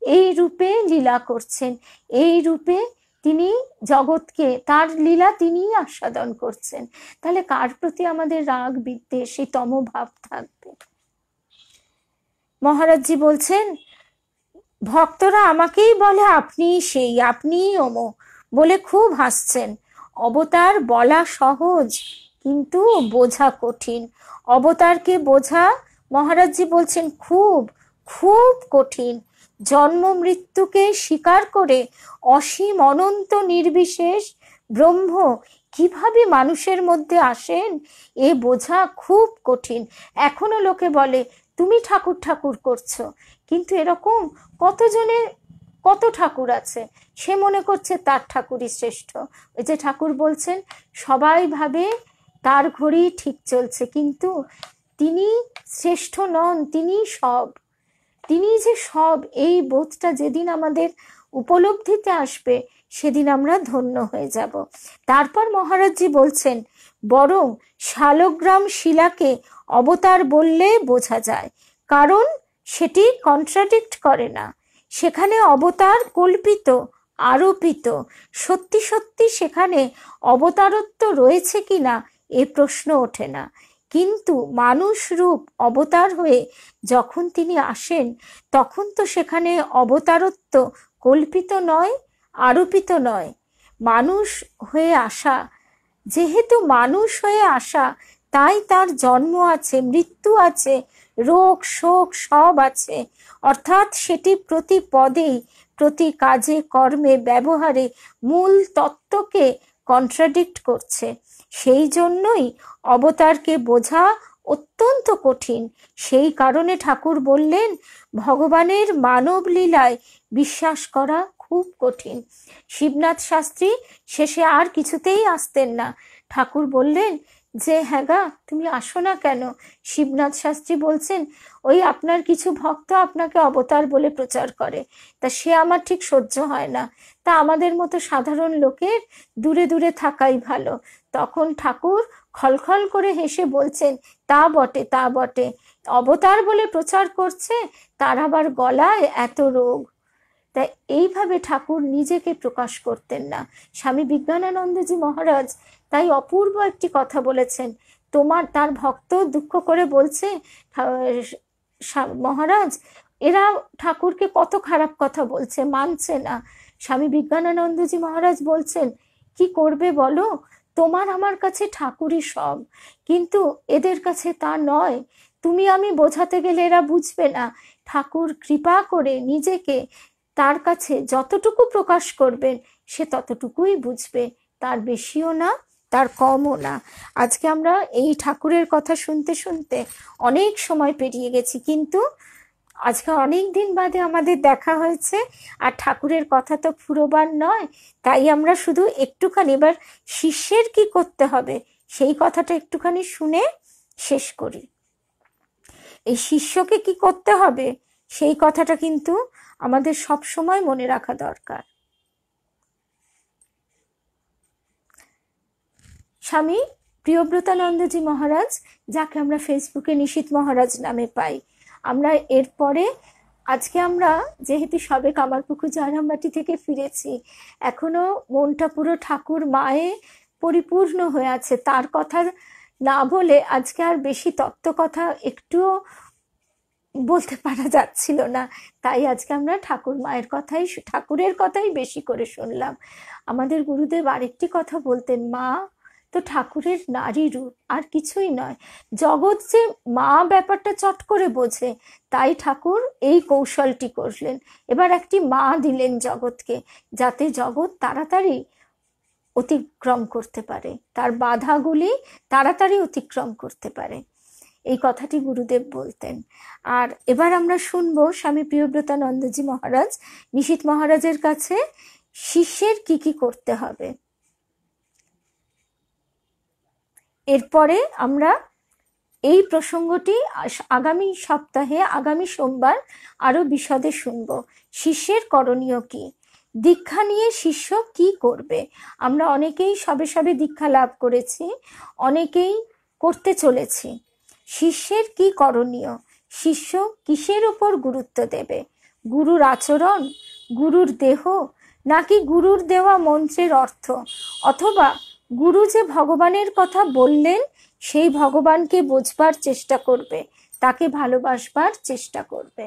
এই রূপে লীলা করছেন, এই রূপে তিনি জগৎকে, তার লীলা তিনিই আস্বাদন করছেন। তাহলে কার প্রতি আমাদের রাগ, বিদ্বেষ, এই তমভাব থাকবে? মহারাজজি বলছেন, ভক্তরা আমাকেই বলে আপনি সেই, আপনিই অমো, বলে খুব হাসছেন। অবতার বলা সহজ, কিন্তু বোঝা কঠিন। অবতারকে বোঝা, মহারাজজি বলছেন, খুব খুব কঠিন। জন্ম মৃত্যুকে স্বীকার করে অসীম অনন্ত নির্বিশেষ ব্রহ্ম কিভাবে মানুষের মধ্যে আসেন, এ বোঝা খুব কঠিন। এখনো লোকে বলে তুমি ঠাকুর ঠাকুর করছো, কিন্তু এরকম কতজনের কত ঠাকুর আছে, সে মনে করছে তার ঠাকুরই শ্রেষ্ঠ। ওই যে ঠাকুর বলছেন, সবাই ভাবে তার ঘড়ি ঠিক চলছে, কিন্তু তিনি শ্রেষ্ঠ নন, তিনি সব, তিনি যে সব, এই বোধটা যেদিন আমাদের উপলব্ধিতে আসবে, সেদিন আমরা ধন্য হয়ে যাব। তারপর মহারাজজি বলছেন, বরং শালগ্রাম শিলাকে অবতার বললে বোঝা যায়, কারণ সেটি কন্ট্রাডিক্ট করে না। সেখানে অবতার কল্পিত, আরোপিত, সত্যি সত্যি সেখানে অবতারত্ব রয়েছে কিনা এ প্রশ্ন ওঠে না। কিন্তু মানুষ রূপ অবতার হয়ে যখন তিনি আসেন, তখন তো সেখানে অবতারত্ব কল্পিত নয়, আরোপিত নয়। মানুষ হয়ে আসা, যেহেতু মানুষ হয়ে আসা, তাই তার জন্ম আছে, মৃত্যু আছে, রোগ শোক সব আছে। অর্থাৎ সেটি প্রতি পদেই, প্রতি কাজে, কর্মে, ব্যবহারে মূল তত্ত্বকে কন্ট্রাডিক্ট করছে। সেই জন্যই অবতারকে বোঝা অত্যন্ত কঠিন। সেই কারণে ঠাকুর বললেন, ভগবানের মানব লীলায় বিশ্বাস করা খুব কঠিন। শিবনাথ শাস্ত্রী শেষে আর কিছুতেই আসতেন না। ঠাকুর বললেন যে, হ্যাঁ গা, তুমি আসো না কেন? শিবনাথ শাস্ত্রী বলছেন, ওই আপনার কিছু ভক্ত আপনাকে অবতার বলে প্রচার করে, তা সে আমার ঠিক সহ্য হয় না, তা আমাদের মতো সাধারণ লোকের দূরে দূরে থাকাই ভালো। তখন ঠাকুর খলখল করে হেসে বলছেন, তা বটে, তা বটে, অবতার বলে প্রচার করছে, তার আবার গলায় এত রোগ। তাই এইভাবে ঠাকুর নিজেকে প্রকাশ করতেন না। স্বামী বিজ্ঞানানন্দজি মহারাজ তাই অপূর্ব একটি কথা বলেছেন। তার ভক্ত দুঃখ করে বলছে, মহারাজ এরা ঠাকুরকে কত খারাপ কথা বলছে, মানছে না। স্বামী বিজ্ঞানানন্দজি মহারাজ বলছেন, কি করবে বলো, তোমার আমার কাছে ঠাকুরই সব, কিন্তু এদের কাছে তা নয়। তুমি আমি বোঝাতে গেলে এরা বুঝবে না। ঠাকুর কৃপা করে নিজেকে তার কাছে যতটুকু প্রকাশ করবেন, সে ততটুকুই বুঝবে, তার বেশিও না, তার কমও না। আজকে আমরা এই ঠাকুরের কথা শুনতে শুনতে অনেক সময় পেরিয়ে গেছি, কিন্তু আজকে অনেক দিন বাদে আমাদের দেখা হয়েছে, আর ঠাকুরের কথা তো ফুরোবার নয়। তাই আমরা শুধু একটুখানি এবার শিষ্যের কি করতে হবে সেই কথাটা একটুখানি শুনে শেষ করি। এই শিষ্যকে কি করতে হবে সেই কথাটা কিন্তু আমাদের সব সময় মনে রাখা দরকার। স্বামী প্রিয়ব্রতানন্দজি মহারাজ, যাকে আমরা ফেসবুকে নিশীথ মহারাজ নামে পাই, আমরা এরপরে আজকে আমরা যেহেতু সবে কামারপুকুর জয়রামবাটি থেকে ফিরেছি, এখনো মনটা পুরো ঠাকুর মায়ে পরিপূর্ণ হয়ে আছে। তার কথা না বলে আজকে আর বেশি তত্ত্ব কথা একটুও বলতে পারা যাচ্ছিল না। তাই আজকে আমরা ঠাকুরের কথাই বেশি করে শুনলাম। আমাদের গুরুদেব আরেকটি কথা বলতেন, মা তো ঠাকুরের নারী রূপ, আর কিছুই নয়। জগৎ যে মা ব্যাপারটা চট করে বোঝে, তাই ঠাকুর এই কৌশলটি করলেন। এবার একটি মা দিলেন জগৎকে, যাতে জগৎ তাড়াতাড়ি অতিক্রম করতে পারে, তার বাধাগুলি তাড়াতাড়ি অতিক্রম করতে পারে। এই কথাটি গুরুদেব বলতেন। আর এবার আমরা শুনবো স্বামী প্রিয়ব্রতানন্দজি মহারাজ নিশীথ মহারাজের কাছে শিষ্যের কি কি করতে হবে। এরপরে আমরা এই প্রসঙ্গটি আগামী সপ্তাহে, আগামী সোমবার আরো বিশদে শুনব। শিষ্যের করণীয় কি, দীক্ষা নিয়ে শিষ্য কি করবে। আমরা অনেকেই সবে সবে দীক্ষা লাভ করেছি, অনেকেই করতে চলেছি। শিষ্যের কি করণীয়, শিষ্য কিসের উপর গুরুত্ব দেবে, গুরুর আচরণ, গুরুর দেহ, নাকি গুরুর দেওয়া মন্ত্রের অর্থ, অথবা গুরু যে ভগবানের কথা বললেন সেই ভগবানকে বোঝবার চেষ্টা করবে, তাকে ভালোবাসবার চেষ্টা করবে।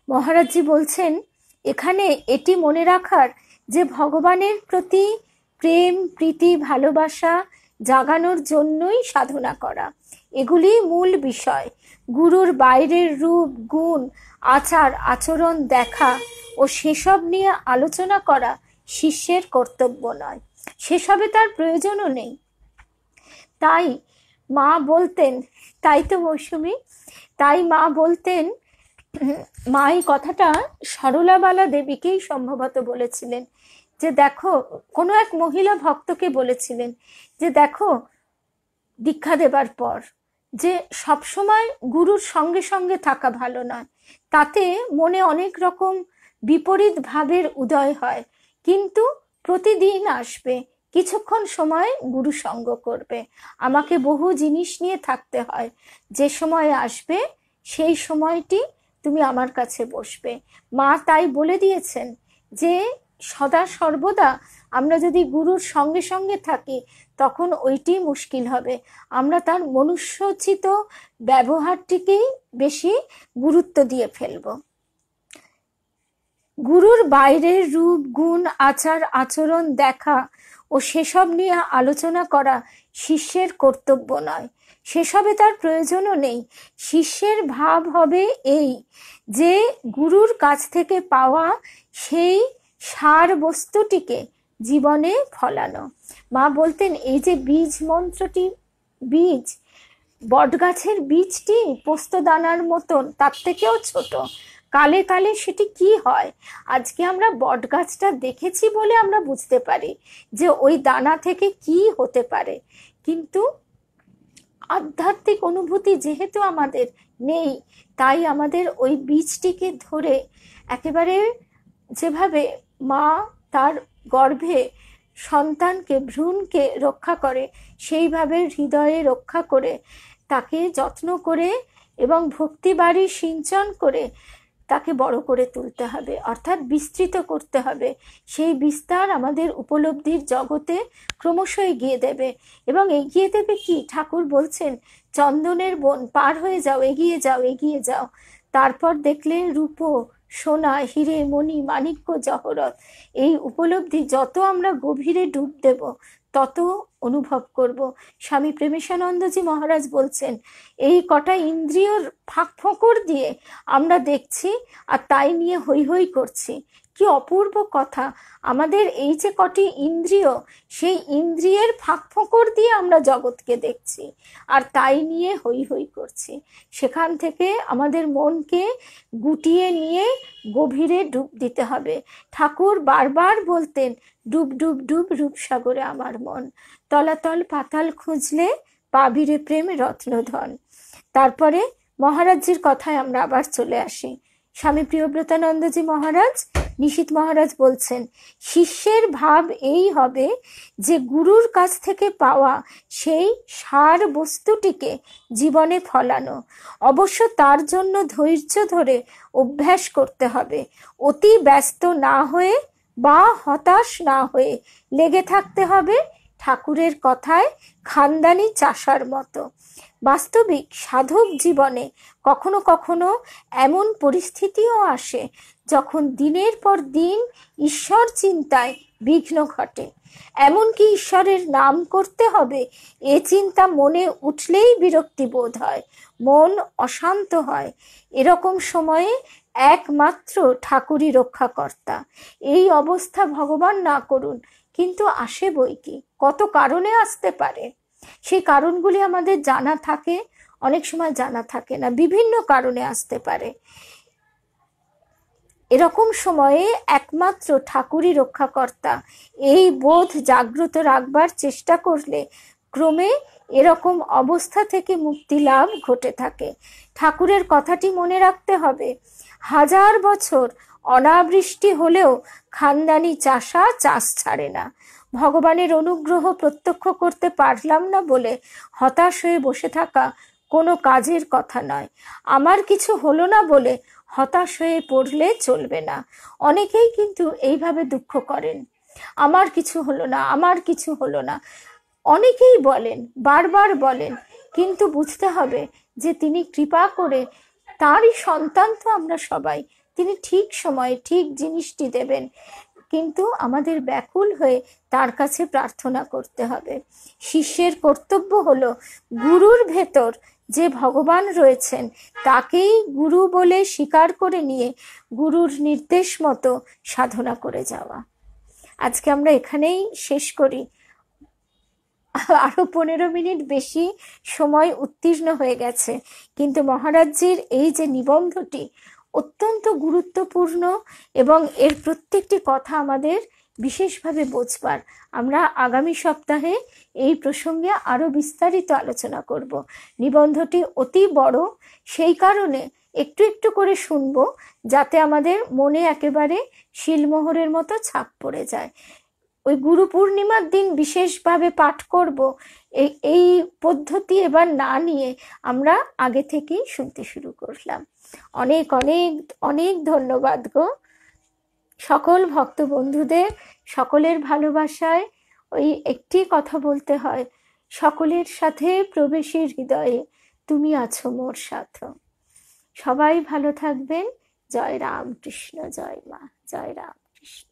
মহারাজজি বলছেন এখানে এটি মনে রাখার যে ভগবানের প্রতি প্রেম, প্রীতি, ভালোবাসা জাগানোর জন্যই সাধনা করা, এগুলি মূল বিষয়। গুরুর বাইরের রূপ, গুণ, আচার আচরণ দেখা ও সেসব নিয়ে আলোচনা করা শিষ্যের কর্তব্য নয়, সেসবে তার প্রয়োজনও নেই। তাই মা বলতেন, তাই তো মৌসুমী, তাই মা বলতেন, মা এই কথাটা সরলাবালা দেবীকেই সম্ভবত বলেছিলেন, যে দেখো, কোনো এক মহিলা ভক্তকে বলেছিলেন যে দেখো, দীক্ষা দেবার পর যে সবসময় গুরুর সঙ্গে সঙ্গে থাকা ভালো নয়, তাতে মনে অনেক রকম বিপরীত ভাবের উদয় হয়, কিন্তু প্রতিদিন আসবে, কিছুক্ষণ সময় গুরু সঙ্গ করবে। আমাকে বহু জিনিস নিয়ে থাকতে হয়, যে সময় আসবে সেই সময়টি তুমি আমার কাছে বসবে। মা তাই বলে দিয়েছেন যে সদা সর্বদা আমরা যদি গুরুর সঙ্গে সঙ্গে থাকি তখন ওইটি মুশকিল হবে, আমরা তার মনুষ্যোচিত ব্যবহারটিকেই বেশি গুরুত্ব দিয়ে ফেলব। গুরুর বাইরের রূপ, গুণ, আচার আচরণ দেখা ও সেসব নিয়ে আলোচনা করা শিষ্যের কর্তব্য নয়, সেসবে তার প্রয়োজনও নেই। শিষ্যের ভাব হবে এই যে গুরুর কাছ থেকে পাওয়া সেই সার বস্তুটিকে জীবনে ফলানো। মা বলতেন এই যে বীজ মন্ত্রটি, বীজ, বটগাছের বীজটি পোস্তদানার মতন, তার থেকেও ছোট, কালে কালে সেটি কি হয়। আজকে আমরা বটগাছটা দেখেছি বলে আমরা বুঝতে পারি যে ওই দানা থেকে কি হতে পারে, কিন্তু আধ্যাত্মিক অনুভূতি যেহেতু আমাদের নেই, তাই আমাদের ওই বীজটিকে ধরে একেবারে যেভাবে মা তার গর্ভে সন্তানকে, ভ্রূণকে রক্ষা করে, সেইভাবে হৃদয়ে রক্ষা করে তাকে যত্ন করে এবং ভক্তি বাড়ি সিঞ্চন করে তাকে বড় করে তুলতে হবে, অর্থাৎ বিস্তৃত করতে হবে। সেই বিস্তার আমাদের উপলব্ধির জগতে ক্রমশ এগিয়ে দেবে। এবং এগিয়ে দেবে কি, ঠাকুর বলছেন চন্দনের বন পার হয়ে যাও, এগিয়ে যাও, এগিয়ে যাও, তারপর দেখলে রূপো, সোনা, হিরে, মণি, মাণিক্য, জহরত, এই উপলব্ধি যত আমরা গভীরে ডুব দেব তত অনুভব করব। স্বামী প্রেমেশানন্দজি মহারাজ বলছেন এই কটা ইন্দ্রিয়র ফাঁক ফোঁকর দিয়ে আমরা দেখছি আর তাই নিয়ে হৈ হৈ করছি। কি অপূর্ব কথা, আমাদের এই যে কটি ইন্দ্রিয়, সেই ইন্দ্রিয়ের ফাঁক ফোঁকর দিয়ে আমরা জগৎকে দেখছি আর তাই নিয়ে হৈ হৈ করছি। সেখান থেকে আমাদের মনকে গুটিয়ে নিয়ে গভীরে ডুব দিতে হবে। ঠাকুর বারবার বলতেন ডুব ডুব ডুব রূপসাগরে আমার মন, তলাতল পাতাল খুঁজলে পাবিরে প্রেম রত্নধন। তারপরে মহারাজজির কথায় আমরা আবার চলে আসি। স্বামী প্রিয়ব্রতানন্দজি মহারাজ, নিশীথ মহারাজ বলছেন শিষ্যের ভাব এই হবে যে গুরুর কাছ থেকে পাওয়া সেই সার বস্তুটিকে জীবনে ফলানো। অবশ্য তার জন্য ধৈর্য ধরে অভ্যাস করতে হবে, অতি ব্যস্ত না হয়ে বা হতাশ না হয়ে লেগে থাকতে হবে ঠাকুরের কথায় খানদানি চাষার মতো। বাস্তবিক সাধক জীবনে কখনো কখনো এমন পরিস্থিতিও আসে যখন দিনের পর দিন ঈশ্বর চিন্তায় বিঘ্ন ঘটে, এমনকি ঈশ্বরের নাম করতে হবে এ চিন্তা মনে উঠলেই বিরক্তি বোধ হয়, মন অশান্ত হয়। এরকম সময়ে একমাত্র ঠাকুরই রক্ষাকর্তা। এই অবস্থা ভগবান না করুন, কিন্তু আসে বই কি, কত কারণে আসতে পারে। সেই কারণগুলি আমাদের জানা থাকে, অনেক সময় জানা থাকে না, বিভিন্ন কারণে আসতে পারে। এরকম সময়ে একমাত্র ঠাকুরই রক্ষাকর্তা, এই বোধ জাগ্রত রাখবার চেষ্টা করলে ক্রমে এরকম অবস্থা থেকে মুক্তি লাভ ঘটে থাকে। ঠাকুরের কথাটি মনে রাখতে হবে, 1000 বছর অনাবৃষ্টি হলেও খানদানি চাষা চাষ ছাড়ে না। ভগবানের অনুগ্রহ প্রত্যক্ষ করতে পারলাম না বলে হতাশ হয়ে বসে থাকা কোনো কাজের কথা নয়। আমার কিছু হলো না বলে হতাশ হয়ে পড়লে চলবে না। অনেকেই কিন্তু এইভাবে দুঃখ করেন, আমার কিছু হলো না, আমার কিছু হলো না, অনেকেই বলেন, বারবার বলেন, কিন্তু বুঝতে হবে যে তিনি কৃপা করে, তারই সন্তান তো আমরা সবাই, তিনি ঠিক সময়ে ঠিক জিনিসটি দেবেন, কিন্তু আমাদের ব্যাকুল হয়ে তার কাছে প্রার্থনা করতে হবে। শিষ্যের কর্তব্য হলো গুরুর ভেতর যে ভগবান রয়েছেন তাকেই গুরু বলে স্বীকার করে নিয়ে গুরুর নির্দেশ মতো সাধনা করে যাওয়া। আজকে আমরা এখানেই শেষ করি। আরো 15 মিনিট বেশি সময় উত্তীর্ণ হয়ে গেছে, কিন্তু মহারাজজির এই যে নিবন্ধটি অত্যন্ত গুরুত্বপূর্ণ এবং এর প্রত্যেকটি কথা আমাদের বিশেষভাবে বোঝবার। আমরা আগামী সপ্তাহে এই প্রসঙ্গে আরো বিস্তারিত আলোচনা করব। নিবন্ধটি অতি বড়, সেই কারণে একটু একটু করে শুনবো, যাতে আমাদের মনে একেবারে শিলমোহরের মতো ছাপ পড়ে যায়। ওই গুরু পূর্ণিমার দিন বিশেষভাবে পাঠ করব, এই পদ্ধতি এবার না নিয়ে আমরা আগে থেকেই শুনতে শুরু করলাম। অনেক অনেক অনেক ধন্যবাদ গো সকল ভক্ত বন্ধুদের। সকলের ভালোবাসায় ওই একটি কথা বলতে হয়, সকলের সাথে প্রবেশের হৃদয়ে তুমি আছো মোর সাথে। সবাই ভালো থাকবেন। জয় রামকৃষ্ণ, জয় মা, জয় রামকৃষ্ণ।